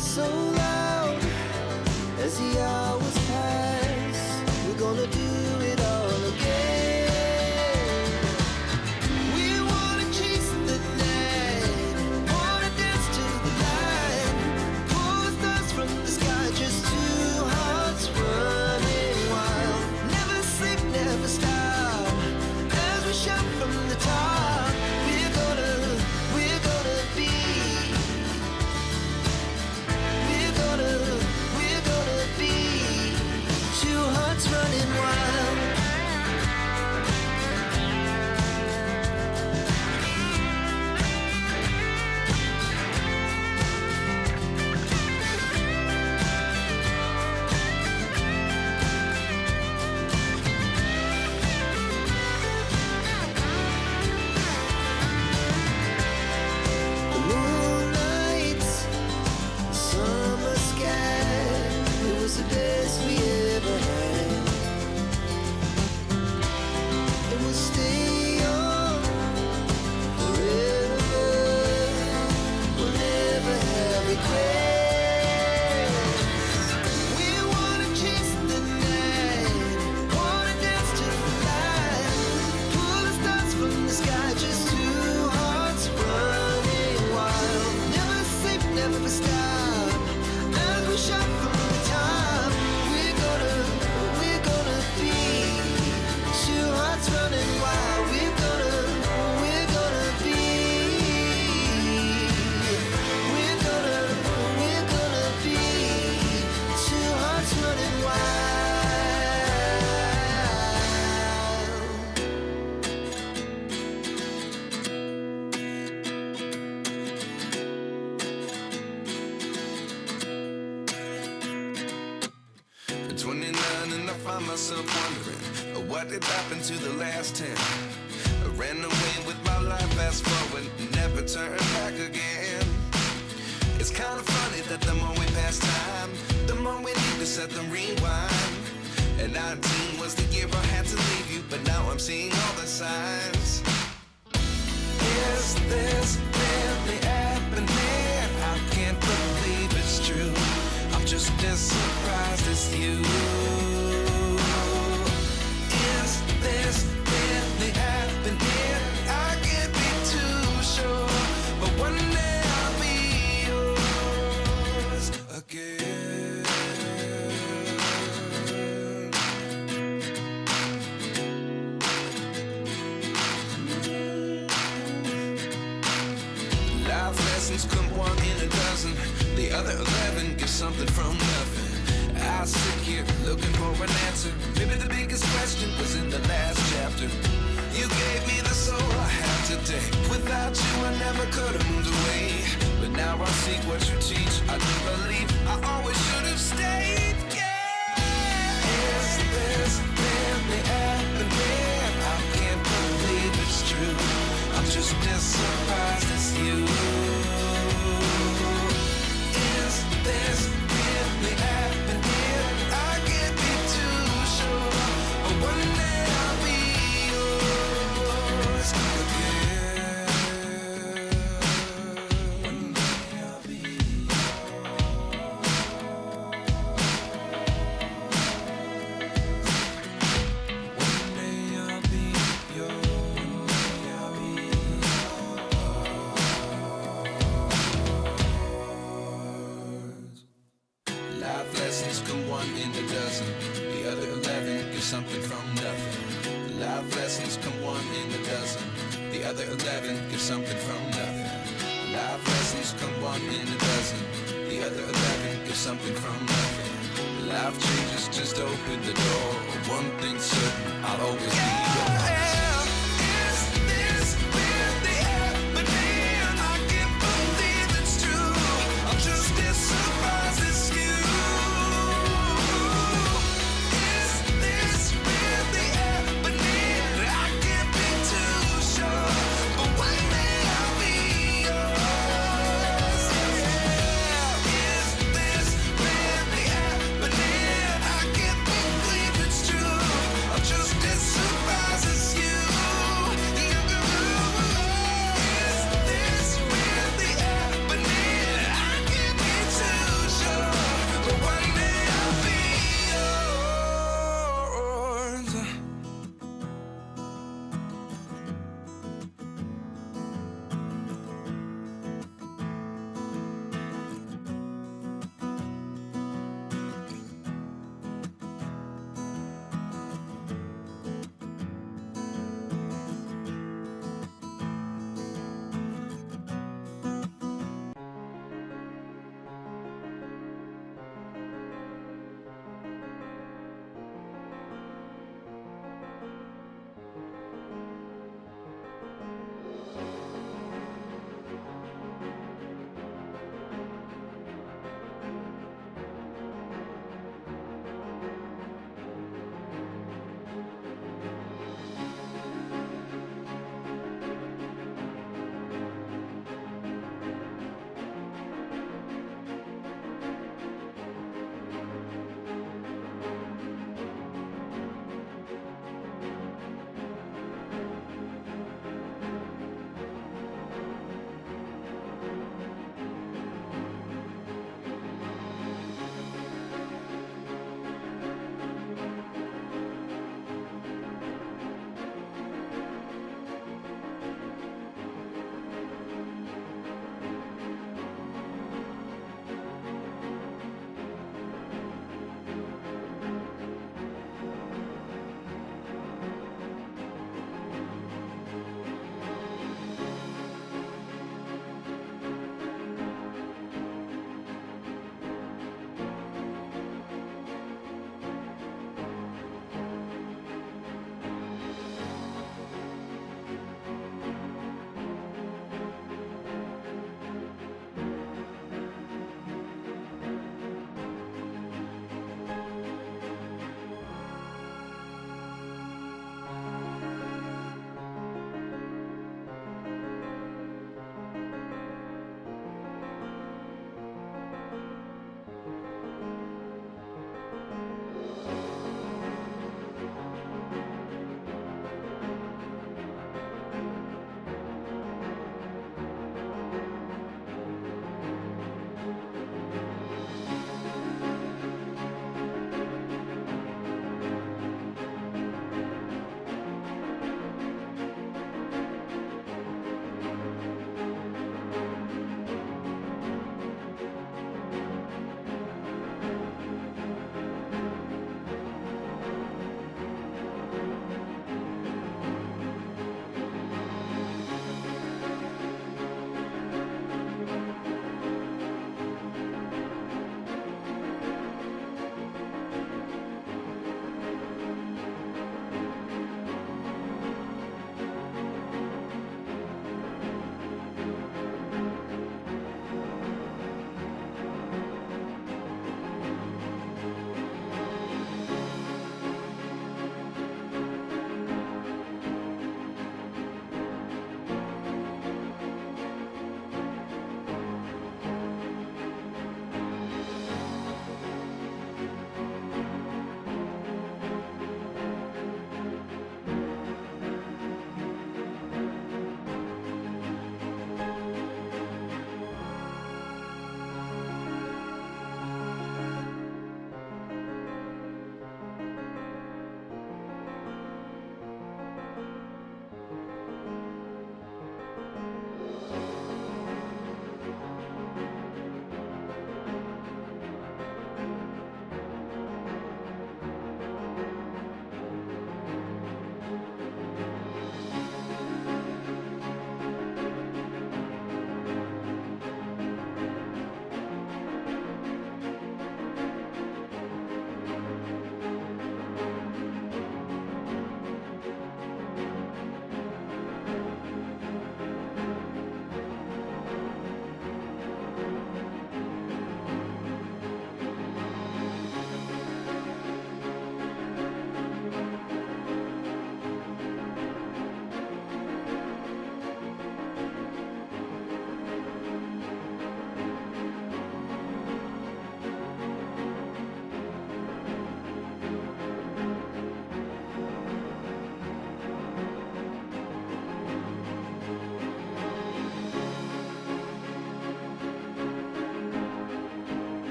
so loud as the hours pass. We're gonna do it all again. We wanna chase the night, wanna dance to the light, pull the stars from the sky, just two hearts running wild. Never sleep, never stop, as we shout from the top. We're gonna be. We're gonna be two hearts running wild. The moonlight, summer sky, it was the best we ever had. And we'll stay young forever. We'll never have regrets. We wanna chase the night, wanna dance to the light, pull the stars from the sky, just two hearts running wild. Never sleep, never stop, as we shout from the top. We're gonna be two hearts running wild. We're gonna be. We're gonna be two hearts running wild. At 29 and I find myself wondering what did happen to the last 10. I ran away with my life, fast forward, never turn back again. It's kind of funny that the more we pass time, the more we need to set the rewind. And 19 was the year I had to leave you, but now I'm seeing all the signs. Is this really happening? I can't believe it's true. I'm just as surprised as you. Is this really happening? I can't be too sure, but one day I'll be yours again. Life lessons come one in a dozen. The other 11 get something from nothing. I sit here looking for an answer. Maybe the biggest question was in the last chapter. You gave me the soul I have today. Without you I never could have moved away. But now I see what you teach. I do believe I always should have stayed. Yeah. Is this really happening? I can't believe it's true. I'm just as surprised as you. Is this really happening? I can't be too sure, but one day I'll be yours again. One day I'll be One day I'll be yours. Life lessons come one in a dozen. The other 11 get something from nothing. Life lessons come one in a dozen. The other 11 get something from nothing. Life lessons come one in a dozen. The other 11 get something from nothing. Life changes just open the door. One thing's certain, I'll always be yours. Is this really happening? I can't believe it's true. I'm just as surprised as you. Is this really happening? I can't be too sure, but one day I'll be yours. Yeah. Is this really happening? I can't believe it's true. I'm just as surprised as you.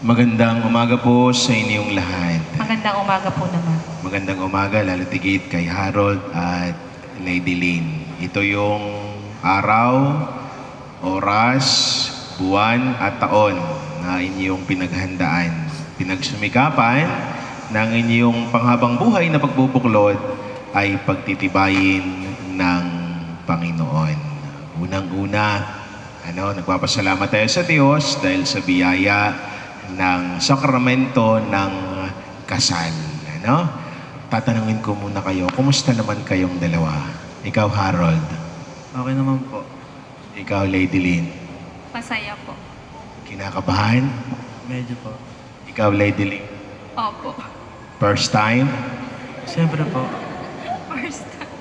Magandang umaga po sa inyong lahat. Magandang umaga po naman. Magandang umaga, lalo tigit kay Harold at Lady Lynn. Ito yung araw, oras, buwan at taon na inyong pinaghandaan. Pinagsumikapan ng inyong panghabang buhay na pagbubuklod ay pagtitibayin ng Panginoon. Unang-una, nagpapasalamat tayo sa Diyos dahil sa biyaya ng sakramento ng kasal. Tatanungin ko muna kayo, kumusta naman kayong dalawa? Ikaw, Harold. Okay naman po. Ikaw, Lady Lynn. Masaya po. Kinakabahan? Medyo po. Ikaw, Lady Lynn. Opo. First time? Siyempre po. First time.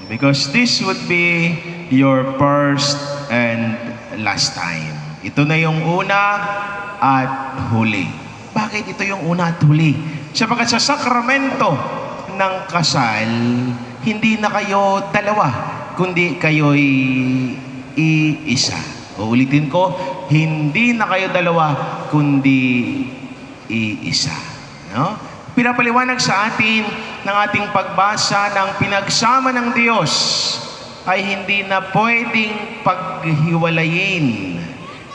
Because this would be your first and last time. Ito na yung una at huli. Bakit ito yung una at huli? Sapagkat sa sakramento ng kasal, hindi na kayo dalawa, kundi kayo'y iisa. Uulitin ko, hindi na kayo dalawa, kundi iisa. Pinapaliwanag sa atin ng ating pagbasa ng pinagsama ng Diyos ay hindi na pwedeng paghiwalayin.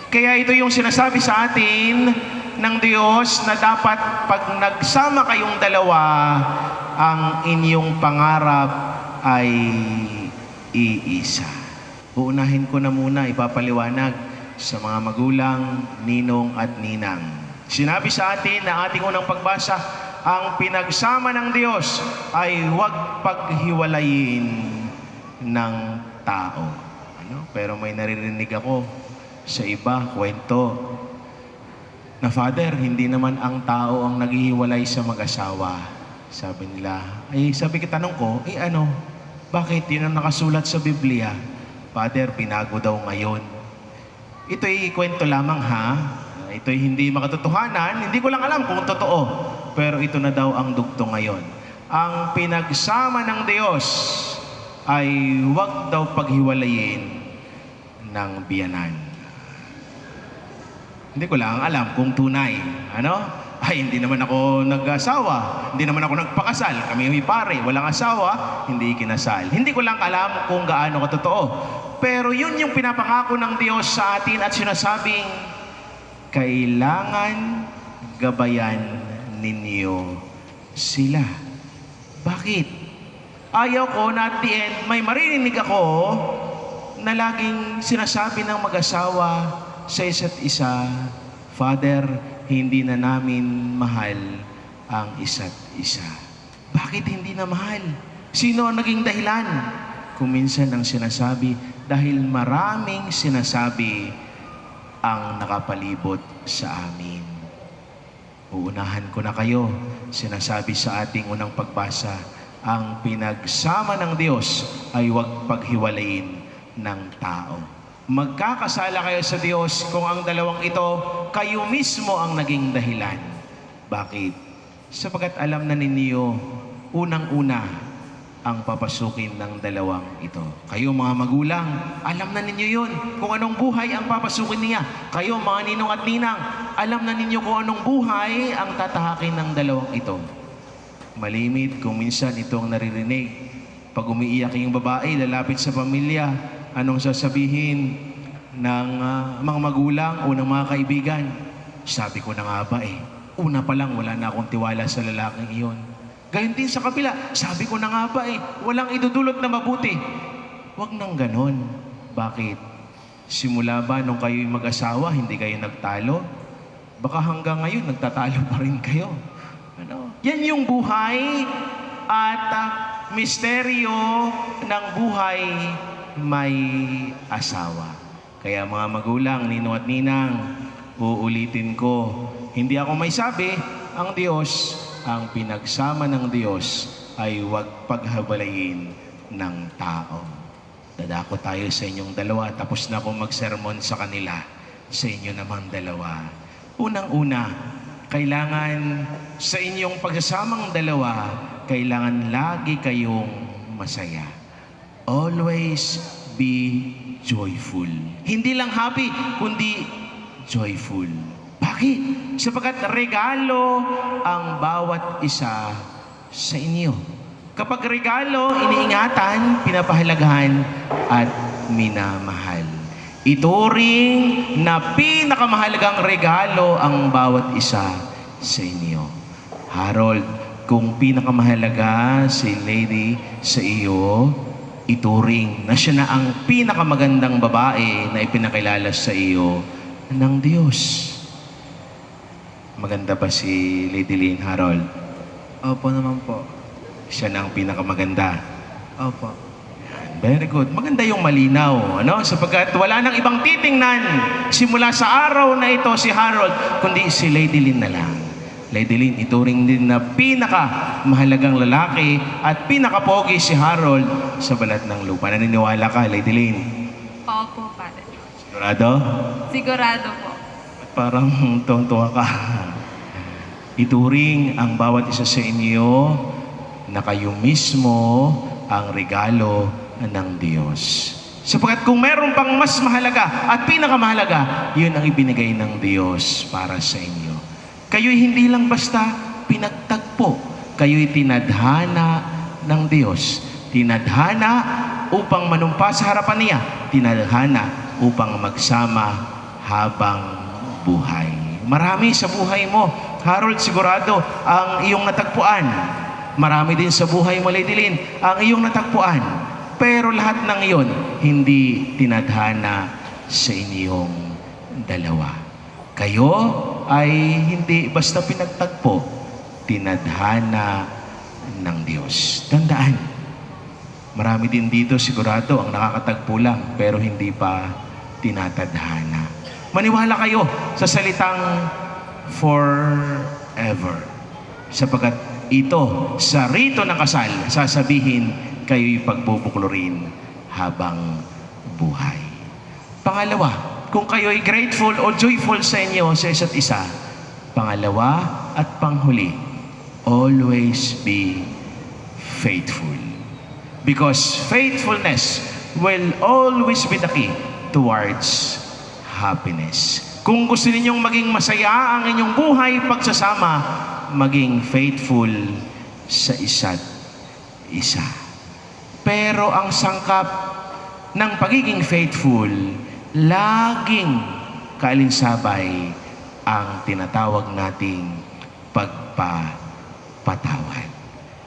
Kaya ito yung sinasabi sa atin ng Diyos na dapat pag nagsama kayong dalawa, ang inyong pangarap ay iisa. Uunahin ko na muna ipapaliwanag sa mga magulang, ninong at ninang. Sinabi sa atin na ating unang pagbasa, ang pinagsama ng Diyos ay huwag paghiwalayin ng tao. Pero may naririnig ako sa iba, kwento, na Father, hindi naman ang tao ang naghihiwalay sa mag-asawa. Sabi nila, sabi tanong ko, bakit yun ang nakasulat sa Biblia? Father, binago daw ngayon. Ito'y kwento lamang ha. Ito'y hindi makatotohanan. Hindi ko lang alam kung totoo. Pero ito na daw ang dugtong ngayon. Ang pinagsama ng Diyos ay huwag daw paghiwalayin ng biyanan. Hindi ko lang alam kung tunay. Hindi naman ako nag-asawa. Hindi naman ako nagpakasal. Kami may pare, walang asawa, hindi kinasal. Hindi ko lang alam kung gaano katotoo. Pero yun yung pinapangako ng Diyos sa atin at sinasabing, kailangan gabayan ninyo sila. Bakit? Ayaw ko na at the end, may maririnig ako na laging sinasabi ng mag-asawa sa isa't isa, Father, hindi na namin mahal ang isa't isa. Bakit hindi na mahal? Sino ang naging dahilan? Kung minsan ang sinasabi, dahil maraming sinasabi ang nakapalibot sa amin. Uunahan ko na kayo, sinasabi sa ating unang pagbasa, ang pinagsama ng Diyos ay huwag paghiwalayin ng tao. Magkakasala kayo sa Diyos kung ang dalawang ito, kayo mismo ang naging dahilan. Bakit? Sapagkat alam na ninyo, unang-una, ang papasukin ng dalawang ito. Kayo mga magulang, alam na ninyo yun, kung anong buhay ang papasukin niya. Kayo mga ninong at ninang, alam na ninyo kung anong buhay ang tatahakin ng dalawang ito. Malimit kung minsan itong naririnig. Pag umiiyak yung babae, lalapit sa pamilya, anong sasabihin ng mga magulang o ng mga kaibigan? Sabi ko na nga ba una pa lang wala na akong tiwala sa lalaking iyon. Gayon din sa kabila, sabi ko na nga ba walang idudulot na mabuti. Huwag nang ganon. Bakit? Simula ba nung kayo'y mag-asawa, hindi kayo nagtalo? Baka hanggang ngayon, nagtatalo pa rin kayo. Yan yung buhay at misteryo ng buhay may asawa. Kaya mga magulang, ninong at ninang, uulitin ko, hindi ako may sabi, ang Diyos, ang pinagsama ng Diyos ay huwag paghabalayin ng tao. Dadako tayo sa inyong dalawa, tapos na akong magsermon sa kanila, sa inyo namang dalawa. Unang-una, kailangan sa inyong pagsasamang dalawa, kailangan lagi kayong masaya. Always be joyful. Hindi lang happy, kundi joyful. Bakit? Bakit? Sapagkat regalo ang bawat isa sa inyo. Kapag regalo, iniingatan, pinapahalagahan, at minamahal. Ituring na pinakamahalagang regalo ang bawat isa sa inyo. Harold, kung pinakamahalaga si Lady sa iyo, ituring na siya na ang pinakamagandang babae na ipinakilala sa iyo ng Diyos. Maganda ba si Lady Lynn, Harold? Opo naman po. Siya na ang pinakamaganda. Opo. Very good. Maganda yung malinaw, ano? Sapagkat wala nang ibang titingnan simula sa araw na ito si Harold, kundi si Lady Lynn na lang. Lady Lynn, ituring din na pinakamahalagang lalaki at pinakapogi si Harold sa balat ng lupa. Naniniwala ka, Lady Lynn? Opo, Father. Sigurado? Sigurado po. Parang tuwang-tuwa ka. Ituring ang bawat isa sa inyo na kayo mismo ang regalo ng Diyos. Sapagkat kung meron pang mas mahalaga at pinakamahalaga, yun ang ibinigay ng Diyos para sa inyo. Kayo'y hindi lang basta pinagtagpo. Kayo'y tinadhana ng Diyos. Tinadhana upang manumpa sa harapan niya. Tinadhana upang magsama habang buhay. Marami sa buhay mo, Harold, sigurado ang iyong natagpuan. Marami din sa buhay mo, Lady Lynn, ang iyong natagpuan. Pero lahat ng iyon, hindi tinadhana sa inyong dalawa. Kayo ay hindi basta pinagtagpo, tinadhana ng Diyos. Tandaan, marami din dito sigurado ang nakakatagpo lang, pero hindi pa tinatadhana. Maniwala kayo sa salitang forever. Sapagkat ito, sa rito ng kasal, sasabihin, kayo'y pagbubuklurin habang buhay. Pangalawa, kung kayo'y grateful o joyful sa inyo sa isa't isa. Pangalawa at panghuli, always be faithful. Because faithfulness will always be the key towards happiness. Kung gusto ninyong maging masaya ang inyong buhay pagsasama, maging faithful sa isa't isa. Pero ang sangkap ng pagiging faithful, laging kaalinsabay ang tinatawag nating pagpapatawad.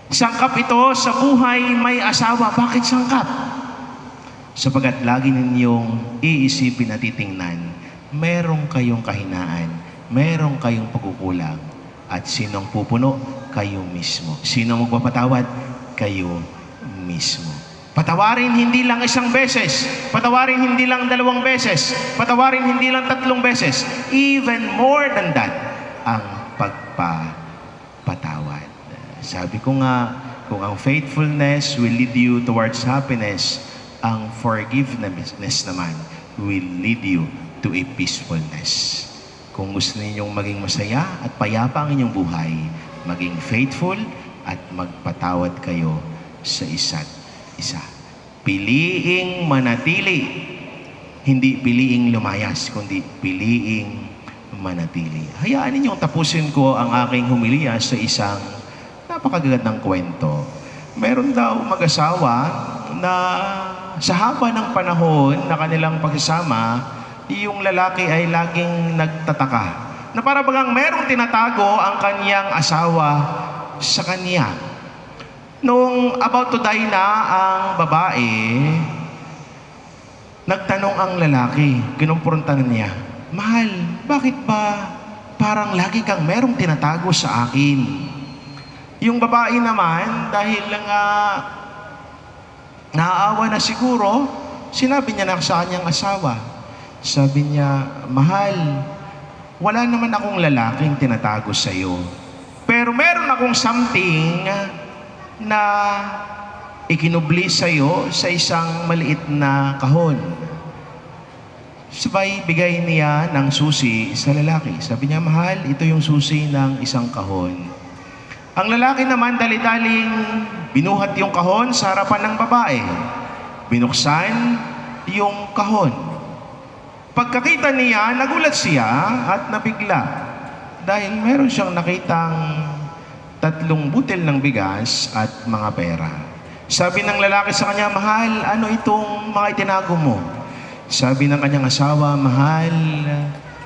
Sangkap ito sa buhay may asawa. Bakit sangkap? Sapagkat lagi ninyong iisipin at titingnan, merong kayong kahinaan, merong kayong pagkukulang, at sinong pupuno? Kayo mismo. Sino magpapatawad? Kayo mismo. Patawarin hindi lang isang beses, patawarin hindi lang 2 beses, patawarin hindi lang 3 beses, even more than that, ang pagpapatawad. Sabi ko nga, kung ang faithfulness will lead you towards happiness, ang forgiveness naman will lead you to a peacefulness. Kung gusto ninyong maging masaya at payapa ang inyong buhay, maging faithful at magpatawad kayo sa isa't isa. Piliing manatili, hindi piliing lumayas, kundi piliing manatili. Hayaan ninyong tapusin ko ang aking humilya sa isang napakagandang kwento. Meron daw mag-asawa na sa haba ng panahon na kanilang pagsasama, yung lalaki ay laging nagtataka na para bagang merong tinatago ang kanyang asawa sa kanya. Nung about to die na ang babae, nagtanong ang lalaki, kinumpronta na niya, "Mahal, bakit ba parang lagi kang merong tinatago sa akin?" Yung babae naman, dahil lang naaawa na siguro, sinabi niya na sa kanyang asawa. Sabi niya, "Mahal, wala naman akong lalaking tinatago sa iyo. Pero meron akong something na ikinubli sa iyo sa isang maliit na kahon." Sabay bigay niya ng susi sa lalaki. Sabi niya, "Mahal, ito yung susi ng isang kahon." Ang lalaki naman dali-daling binuhat yung kahon sa harapan ng babae. Binuksan yung kahon. Pagkakita niya, nagulat siya at nabigla dahil meron siyang nakitang 3 butil ng bigas at mga pera. Sabi ng lalaki sa kanya, "Mahal, ano itong mga itinago mo?" Sabi ng kanyang asawa, "Mahal,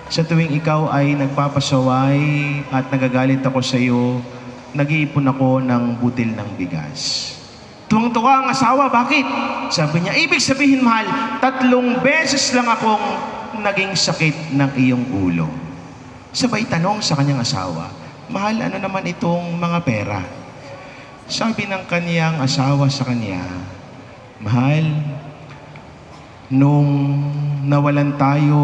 sa tuwing ikaw ay nagpapasaway at nagagalit ako sa iyo, nag-iipon ako ng butil ng bigas." Tuwang-tuwa ang asawa, "Bakit?" Sabi niya, "Ibig sabihin, mahal, 3 beses lang akong naging sakit ng iyong ulo." Sabay tanong sa kanyang asawa, "Mahal, ano naman itong mga pera?" Sabi ng kaniyang asawa sa kanya, "Mahal, nung nawalan tayo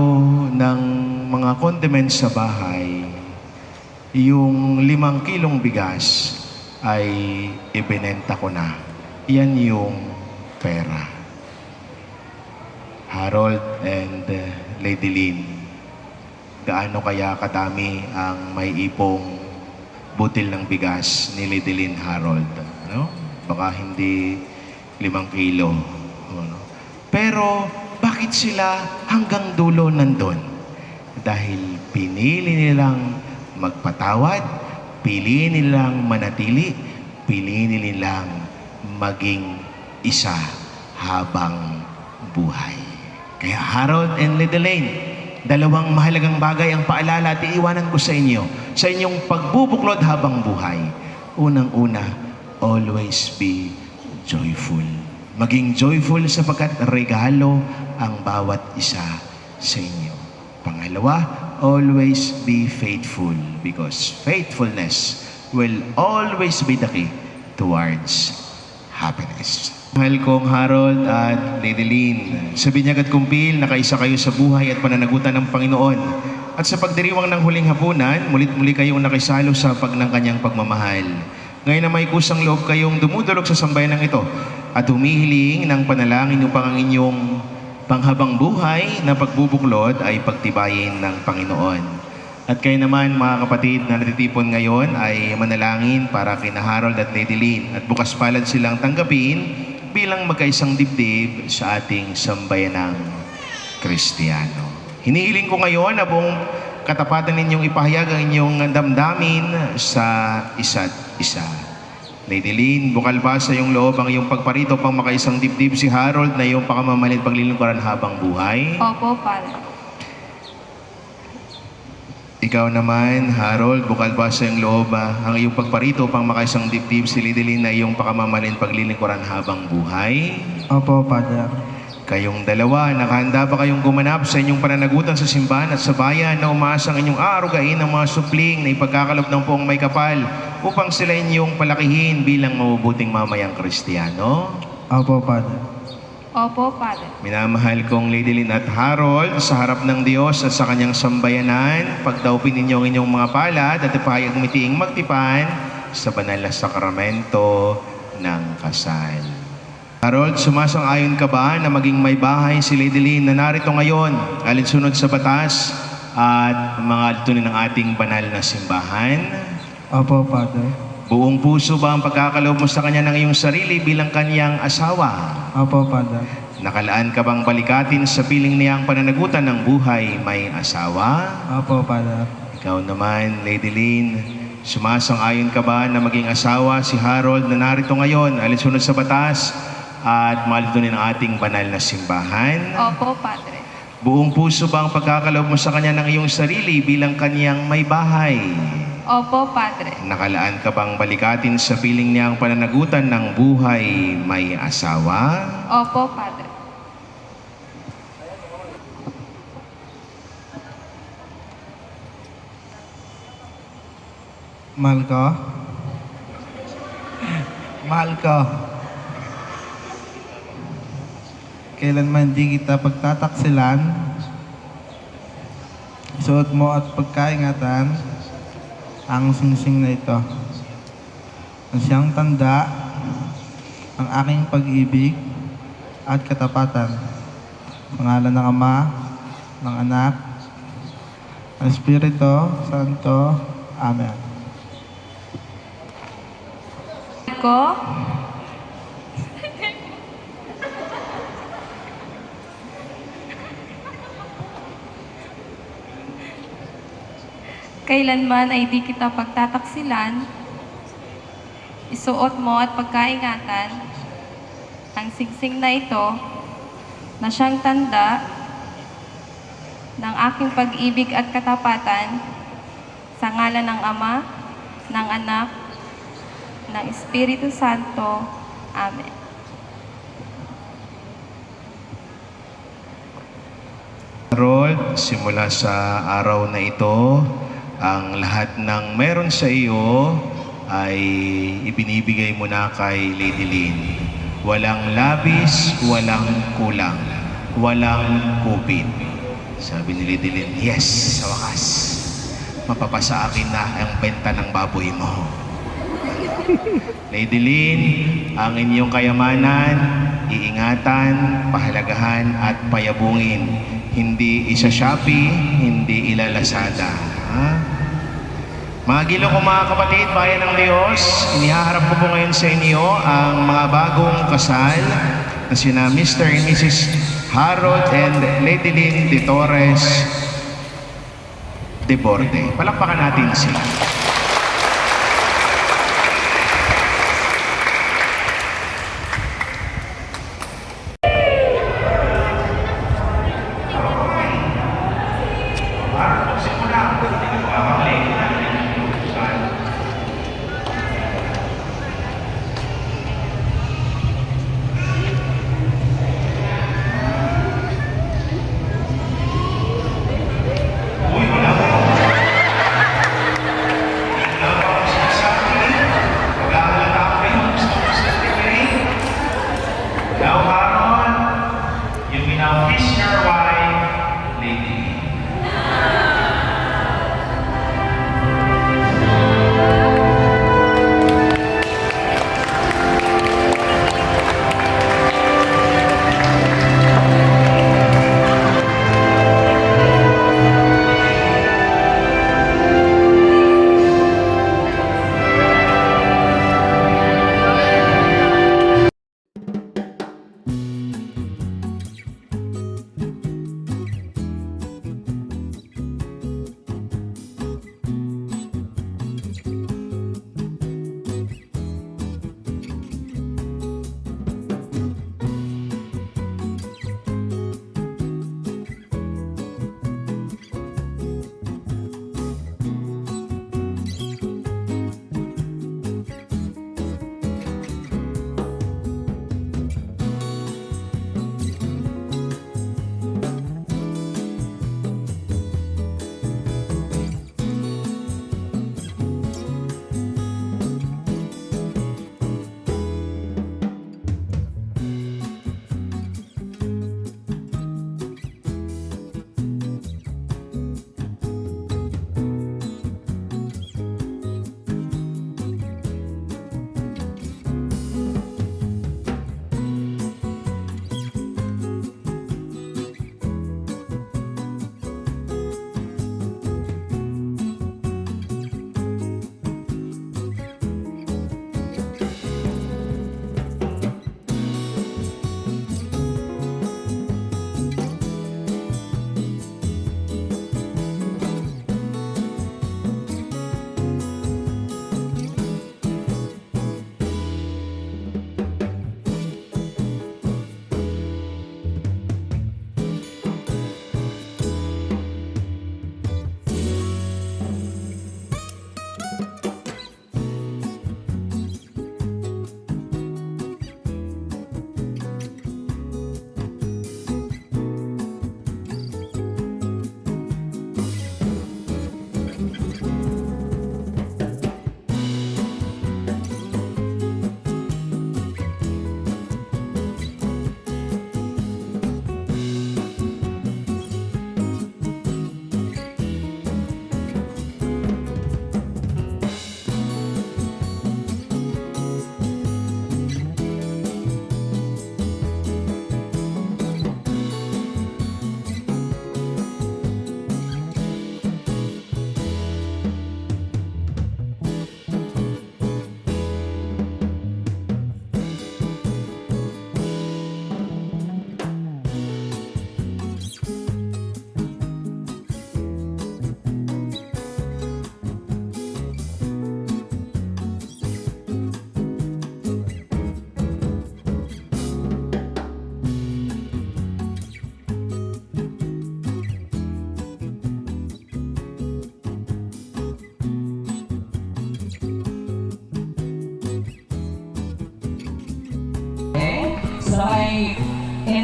ng mga condiments sa bahay, yung 5 kilong bigas ay ibinenta ko na. Yan yung pera." Harold and Lady Lynn, gaano kaya kadami ang may ipong butil ng bigas ni Lady Lynn, Harold? No? Baka hindi 5 kilo. No? Pero bakit sila hanggang dulo nandun? Dahil pinili nilang magpatawad, pinili nilang manatili, pinili nilang maging isa habang buhay. Kaya Harold and Lady Lynn, 2 mahalagang bagay ang paalala at iiwanan ko sa inyo sa inyong pagbubuklod habang buhay. Unang-una, always be joyful. Maging joyful sapagkat regalo ang bawat isa sa inyo. Pangalawa, always be faithful because faithfulness will always be the key towards happiness. Mahal kong Harold at Lady Lynn, sa binyag at kumpil, nakaisa kayo sa buhay at pananagutan ng Panginoon. At sa pagdiriwang ng huling hapunan, mulit-muli kayong nakisalo sa ng kanyang pagmamahal. Ngayon na may kusang loob kayong dumudulog sa sambayanang ito at humihiling ng panalangin upang ang inyong panghabang buhay na pagbubuklod ay pagtibayin ng Panginoon. At kayo naman mga kapatid na natitipon ngayon ay manalangin para kina Harold at Lady Lynn at bukas palad silang tanggapin bilang magkaisang dibdib sa ating sambayanang Kristiyano. Hinihiling ko ngayon na buong katapatan ninyong ipahayag ang inyong damdamin sa isa't isa. Lady Lynn, bukal ba sa iyong loob ang iyong pagparito pang makaisang dibdib si Harold na iyong pakamamalit paglilingkuran habang buhay? Opo, Father. Ikaw naman, Harold, bukal ba sa iyong loob ang iyong pagparito pang makaisang dibdib si Lady Lynn na iyong pakamamalin paglilingkuran habang buhay? Opo, Father. Kayong dalawa, nakahanda ba kayong gumanap sa inyong pananagutan sa simbahan at sa bayan na umaasang inyong aarugain ng mga supling na ipagkakalob ng poong may kapal upang sila inyong palakihin bilang mabubuting mamayang Kristiyano? Opo, Father. Opo, Father. Minamahal kong Lady Lynn at Harold, sa harap ng Diyos at sa kanyang sambayanan, pagdaupin ninyo ang inyong mga palad at ipahayag mitiing magtipan sa banal na sakramento ng kasal. Harold, sumasang-ayon ka ba na maging may bahay si Lady Lynn na narito ngayon, alinsunod sa batas at mga tunay ng ating banal na simbahan? Opo, Father. Buong puso ba ang pagkakaloob mo sa kanya ng iyong sarili bilang kanyang asawa? Opo, Father. Nakalaan ka bang balikatin sa piling niyang pananagutan ng buhay may asawa? Opo, Father. Ikaw naman, Lady Lynn, sumasang-ayon ka ba na maging asawa si Harold na narito ngayon, alinsunod sa batas at malitunin ang ating banal na simbahan? Opo, Padre. Buong puso ba ang pagkakaloob mo sa kanya ng iyong sarili bilang kanyang may bahay? Opo, Padre. Nakalaan ka bang balikatin sa piling niyang pananagutan ng buhay may asawa? Opo, Padre. Mahal ko? Mahal ko. Kailanman di kita pagtataksilan, suot mo at pagkaingatan ang singsing na ito. Ang siyang tanda, ang aking pag-ibig at katapatan. Pangalan ng Ama, ng Anak, ng Espiritu Santo. Amen. Ko? kailanman ay di kita pagtataksilan, isuot mo at pagkaingatan ang singsing na ito na siyang tanda ng aking pag-ibig at katapatan sa ngalan ng Ama, ng Anak, ng Espiritu Santo. Amen. Harold, simula sa araw na ito, ang lahat ng meron sa iyo ay ibinibigay mo na kay Lady Lynn. Walang labis, walang kulang, walang kupit. Sabi ni Lady Lynn, yes, sa wakas, mapapasa akin na ang benta ng baboy mo. Lady Lynn, ang inyong kayamanan, iingatan, pahalagahan at payabungin. Hindi isa Shopee, hindi ilalasada. Ha? Mga gilo ko mga kapatid, bayan ng Diyos, inihaharap ko po ngayon sa inyo ang mga bagong kasal na sina Mr. and Mrs. Harold and Lady Lynn de Torres de Borde. Palakpakan natin sila.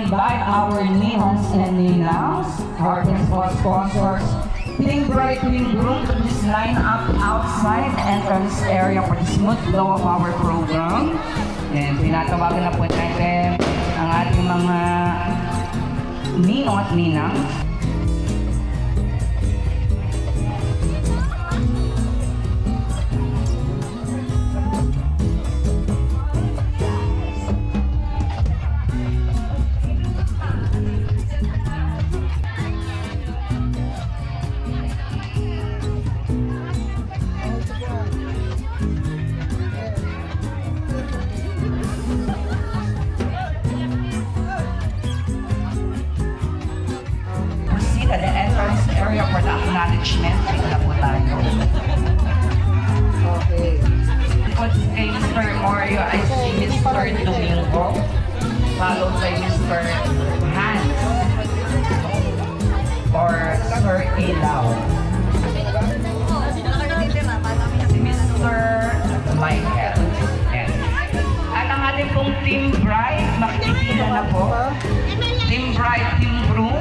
invite our Ninongs and Ninangs, our principal sponsors, Team Bright, Team Group to please line up outside the entrance area for the smooth flow of our program. And pinatawagan na po natin ang ating mga Ninong at Ninang. Proceed at the entrance area for the acknowledgement. Ito na po tayo. Okay. What's kay Mr. Mario, I see Mr. Domingo, followed by Mr. Hans, or Sir Ilaw. Si Mr. Michael. Yes. At ang ating pong Team Bright, makikita na po. Team Bright, Team Broom,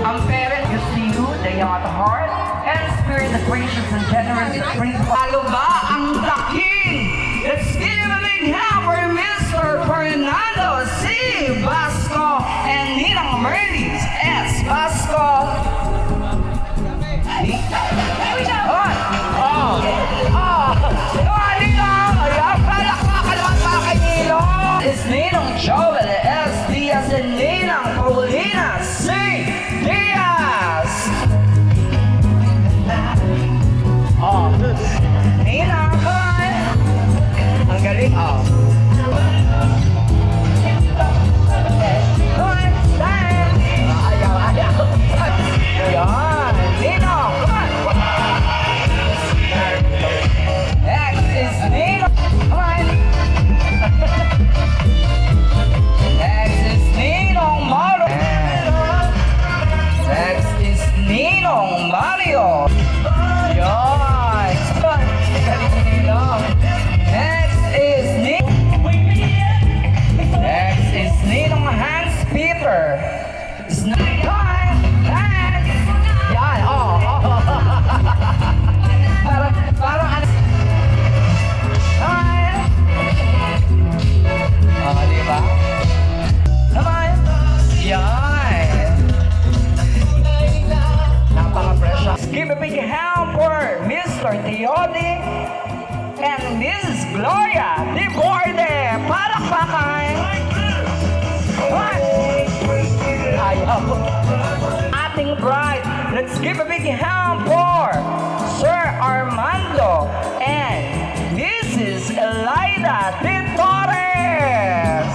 ang parent, you see you, the young at heart, and spirit, the gracious and generous principal. Halo ba ang daking? Let's give a big hand for Mr. Fernando C. Basco and Ninang Merlis S. Basco. Is Ninang Joel S. Diaz and Ninang Paulina C. Diaz. Ninang, ang galing. Ayan, Ninang. Next is Ninang. Next is Ninong Mario. Next is Ninong Mario. Yan. Next is Next is Ninong Hans Peter. Yan. Parang ano. Diba? Naman! Yan! Napaka-precious. Give a big hand for Mr. Teode and Mrs. Gloria Di Borde. Palakpakan! Ayaw. Ating bride, let's give a big hand for Sir Armando and Mrs. Elida Di Torres.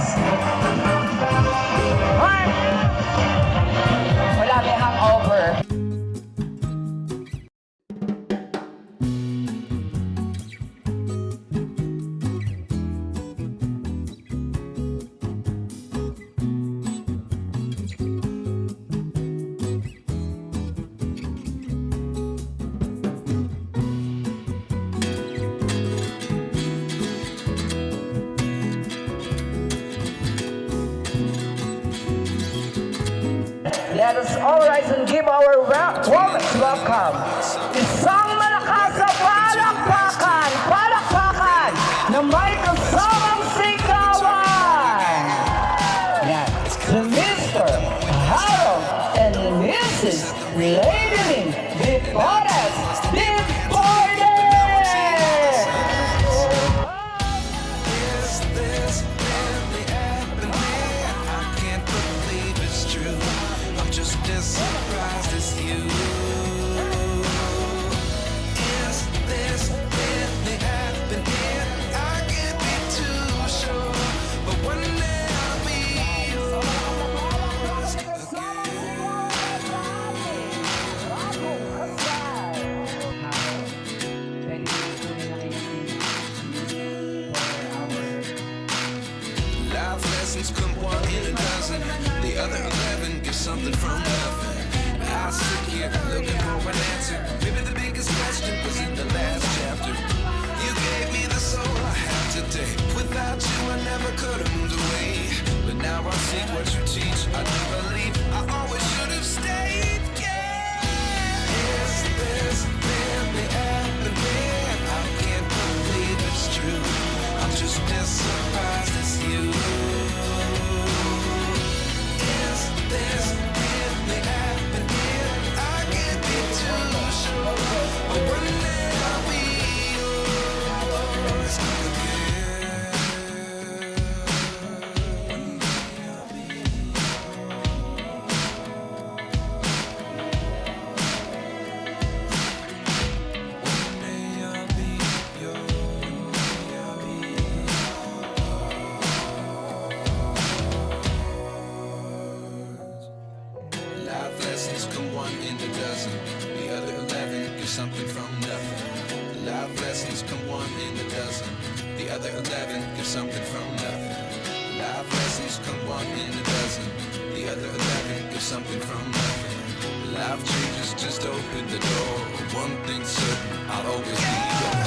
Wala may hangover. Let us all rise and give our warmest welcome. Isang malakas na palakpakan, palakpakan na may kasamang sigawan. Yan. To Mr. Harold and Mrs. Lady Victorias Di Borde. Is this really happening? I can't believe it's true. I'm just as surprised as you. Is this really happening? I can't be too sure, but one day I'll be yours Life lessons come one in a dozen. The other 11 get something from nothing. I sit here looking for an answer. Maybe the biggest question was in the last chapter. You gave me the soul I have today. Without you, I never could have moved away. But now I see what you teach. I lessons come one in a dozen. The other 11 give something from nothing. Life lessons come one in a dozen. The other 11 give something from nothing. Life changes, just open the door. One thing's certain, I'll always be yours.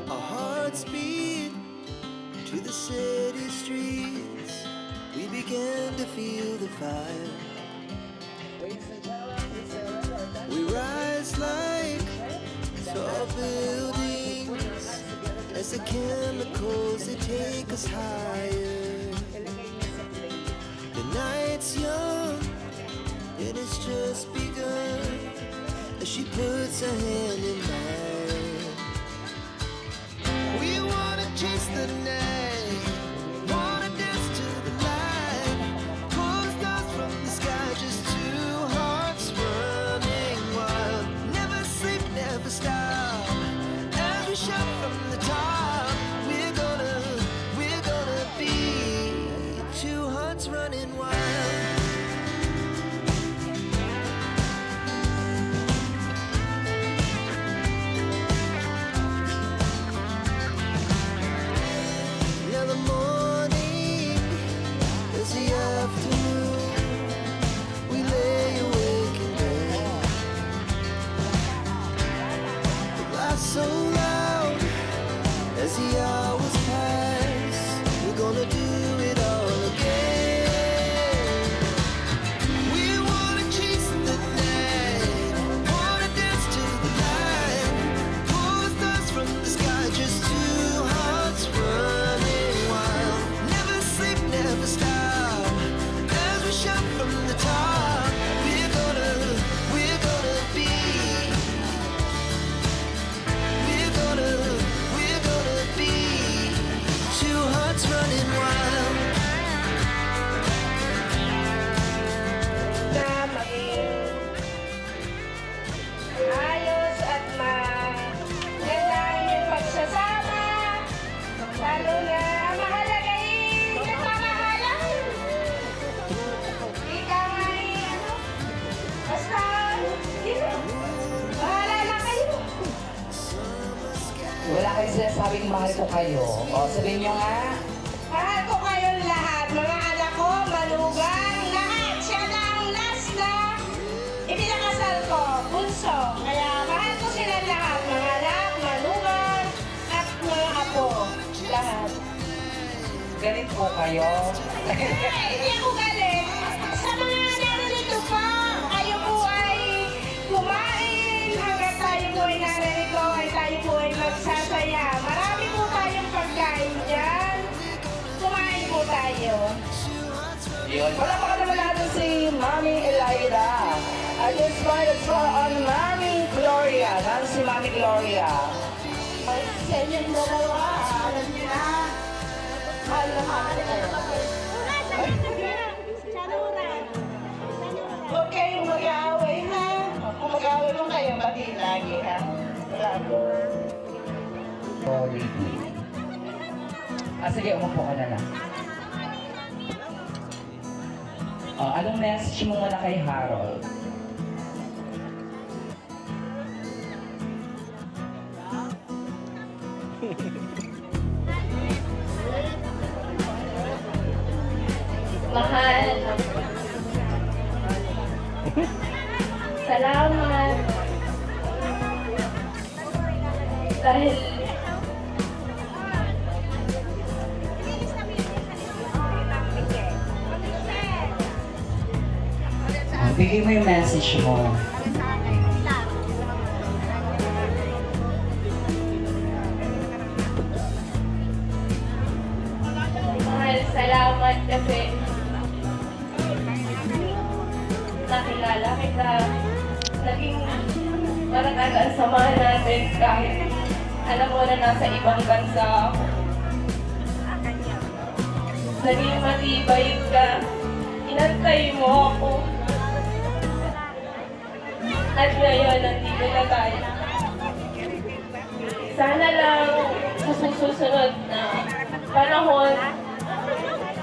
Our hearts beat to the city streets. We began to feel the fire. We rise like tall buildings as the chemicals they take us higher. The night's young and it's just begun as she puts her hand in mine. We wanna chase the night, wanna dance to the light, pull stars from the sky, just two hearts running wild. Never sleep, never stop, as we shout from the top. We're gonna be two hearts running wild. Now the morning is the afternoon. We lay awake in bed. The laughs so loud as the hours pass. We're gonna do it all again. We wanna chase the night, wanna dance to the light, pull stars from the sky, just two hearts running wild. Never sleep, never stop, as we shout from the top. We're gonna be, we're gonna be two hearts running wild. Na maging ayos at magandang yung pagsasama. Lalo na ang mahalaga ay nagmamahalan. Ika nga basta, bahala na kayo. Wala kayo sinasabing mahal ko kayo. O, sabihin nyo nga. Mahal ko kayong lahat, mga anak ko, manugang, lahat. Siya na ang last na ipinakasal ko, bunso. Kaya mahal ko sila lahat, mga anak, manugang, at mga apo. Lahat. Galit po kayo. Hindi ako galit. Sa mga naririto pa, kayo po ay kumain. Hanggat tayo po ay naririto, ay tayo po ay magsasaya. Marami po tayong pagkain dyan. Kumain po tayo. Wala pa ka naman natin si Mami Elida. At this point, it's for on Mami Gloria. Nang si Mami Gloria. Sa inyong dalawa, alam niyo na. Mahal na mahal kayo. Huwag kayong mag-aaway, ha? Kung mag-aaway mo kayo, batiin lagi, ha? Salamat. Sorry. Sige, umupo ka na lang. Anong message mo muna kay Harold? Mahal. Salamat. Dahil Bigay mo yung message mo. salamat kasi nakilala kita. Naging parang ang samahan natin kahit alam mo na nasa ibang bansa ako. Naging matibay ka. Inantay mo ako. At ngayon, nandito na tayo. Sana lang sa susunod na panahon,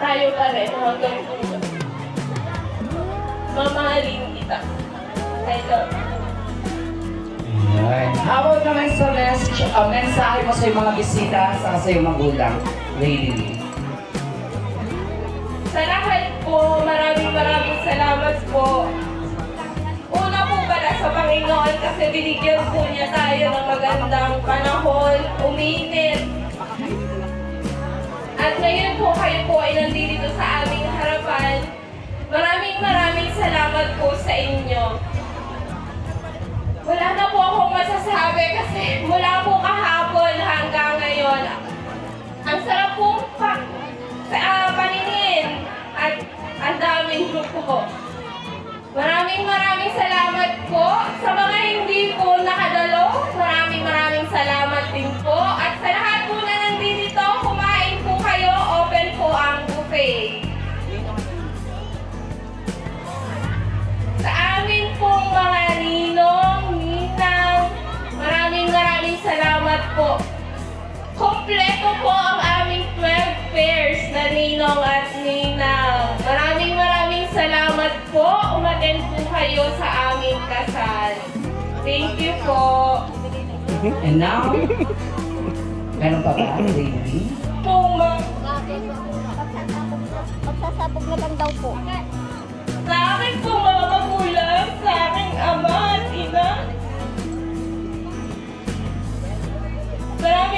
tayo pa rin hanggang dulo. Mamahalin kita. I love you. Ayan. How about naman sa mensahe mo sa iyong mga bisita sa iyong magulang, Lady Lee? Sa lahat po, maraming salamat po. Una po pala sa Panginoon kasi binigyan po niya tayo ng magandang panahon, uminit. At ngayon po kayo po ay nandito sa aming harapan. Maraming salamat po sa inyo. Wala na po akong masasabi kasi mula po kahapon hanggang ngayon, ang sarap po paningin at ang daming grupo. Maraming salamat po sa mga hindi po nakadalo. Maraming salamat din po. At sa lahat po na nandito, kumain po kayo. Open po ang buffet. Sa amin pong mga ninong, ninang, maraming salamat po. Kompleto po ang aming 12 pairs na ninong at ninang. Maraming salamat po. Umattend po kayo sa aming kasal. Thank you po. And now, meron pa ba, Lady? Magsasabog na lang daw po. Sa akin po mga magulang, sa aking ama at ina.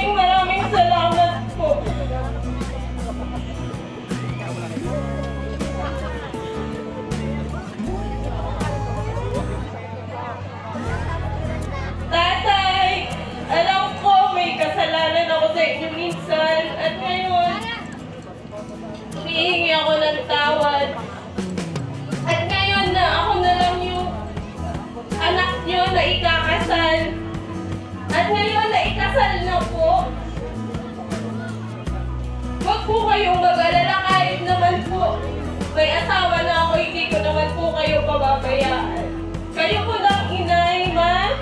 Maraming salamat po. Tatay, alam ko may kasalanan ako sa inyo minsan at ngayon, humihingi ako ng tawad. At ngayon na ako na lang yung anak nyo na ikakasal. At ngayon na ikasal na po. Huwag po kayong mag-alala kahit naman po may asawa na ako, hindi ko naman po kayo pababayaan. Kayo po ng inay, ma.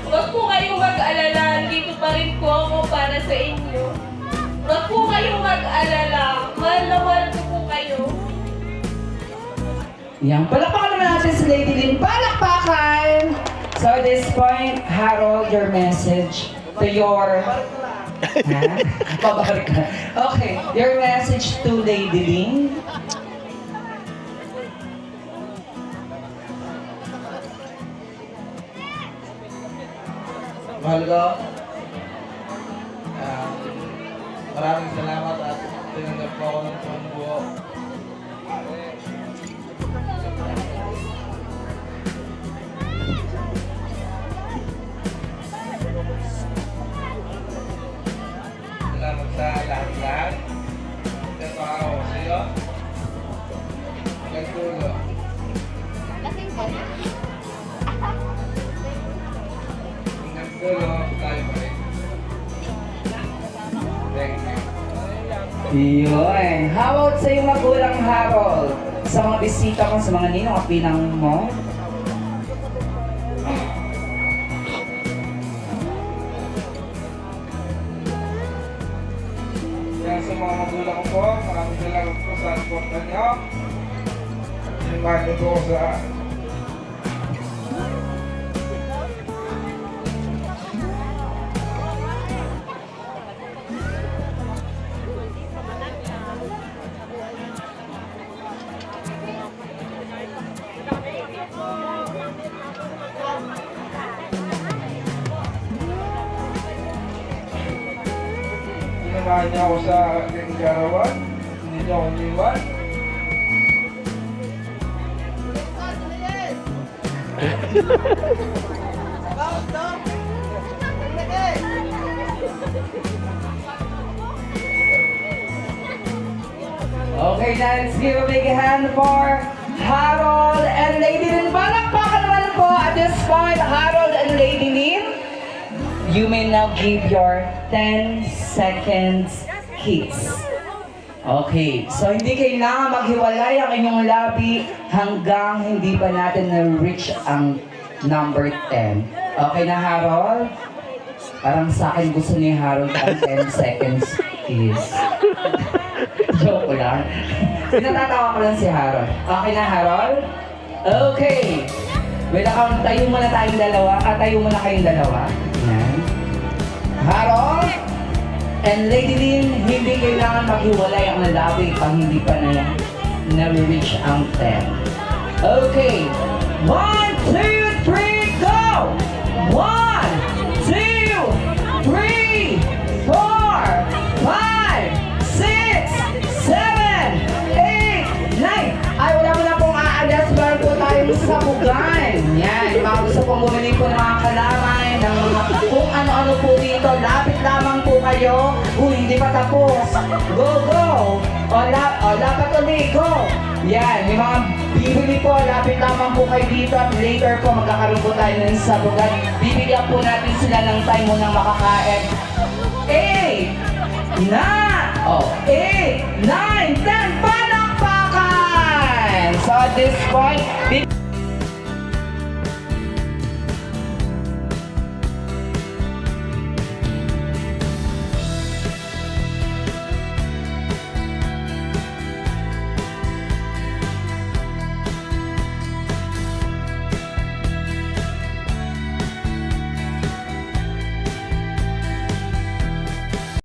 Huwag po kayong mag-alala, dito pa rin po ako para sa inyo. Huwag po kayong mag-alala, mahal na mahal ko po kayo. Yan, palakpakan naman natin si Lady Lynn. Palakpakan! So at this point, Harold, your message to your... Ha? Pabalik ka. Okay, your message to Lady Lynn. Mahal ko, maraming salamat at tinanggap po ako ng buong buo. Salamat sa lahat-lahat. Ito ako sa iyo. Nagtulo. Nagtulo, tayo pa rin. Thank you. Yun. How about sa iyong magulang, Harold? Sa mga bisita mo, sa mga ninong at pinang mo? Yan sa mga magulang ko po, maraming salamat po sa suporta niyo. Sinimahan niyo po sa Sinamahan niyo ako sa aking karawan. Hindi niyo ako iniwan. Okay, let's give a big hand for Harold and Lady Lynn. Palakpakan naman po at this point, Harold and Lady Lynn. You may now give your 10 seconds kiss. Okay, so hindi kailangan maghiwalay ang inyong labi hanggang hindi pa natin na-reach ang number 10. Okay na, Harold? Parang sa akin gusto ni Harold ang 10 seconds kiss. Joke lang. Pinatatawa ko lang si Harold. Okay na, Harold? Okay. Wait lang, tayo muna tayong dalawa. Tayo muna kayong dalawa. Yan. Harold and Lady Lynn, hindi kailangan maghiwalay ang labi pang hindi pa na-reach ang 10. Okay. 1, 2, 3, go! 1, 2, 3, 4, 5, 6, 7, 8, 9. Ay, wala mo na pong aadas para po tayong sabugan. Yan, yung mga gusto pong bumili po ng mga kalamay, ng mga kung ano-ano po dito, lapit lamang po kayo. Hindi pa tapos. Go, go! Dapat ulit, go! Yan, may mga bibili po, lapit lamang po kayo dito at later po magkakaroon po tayo ng sabugan. Bibigyan po natin sila ng time mo nang makakain. 8, 9, 10, palakpakan! So at this point,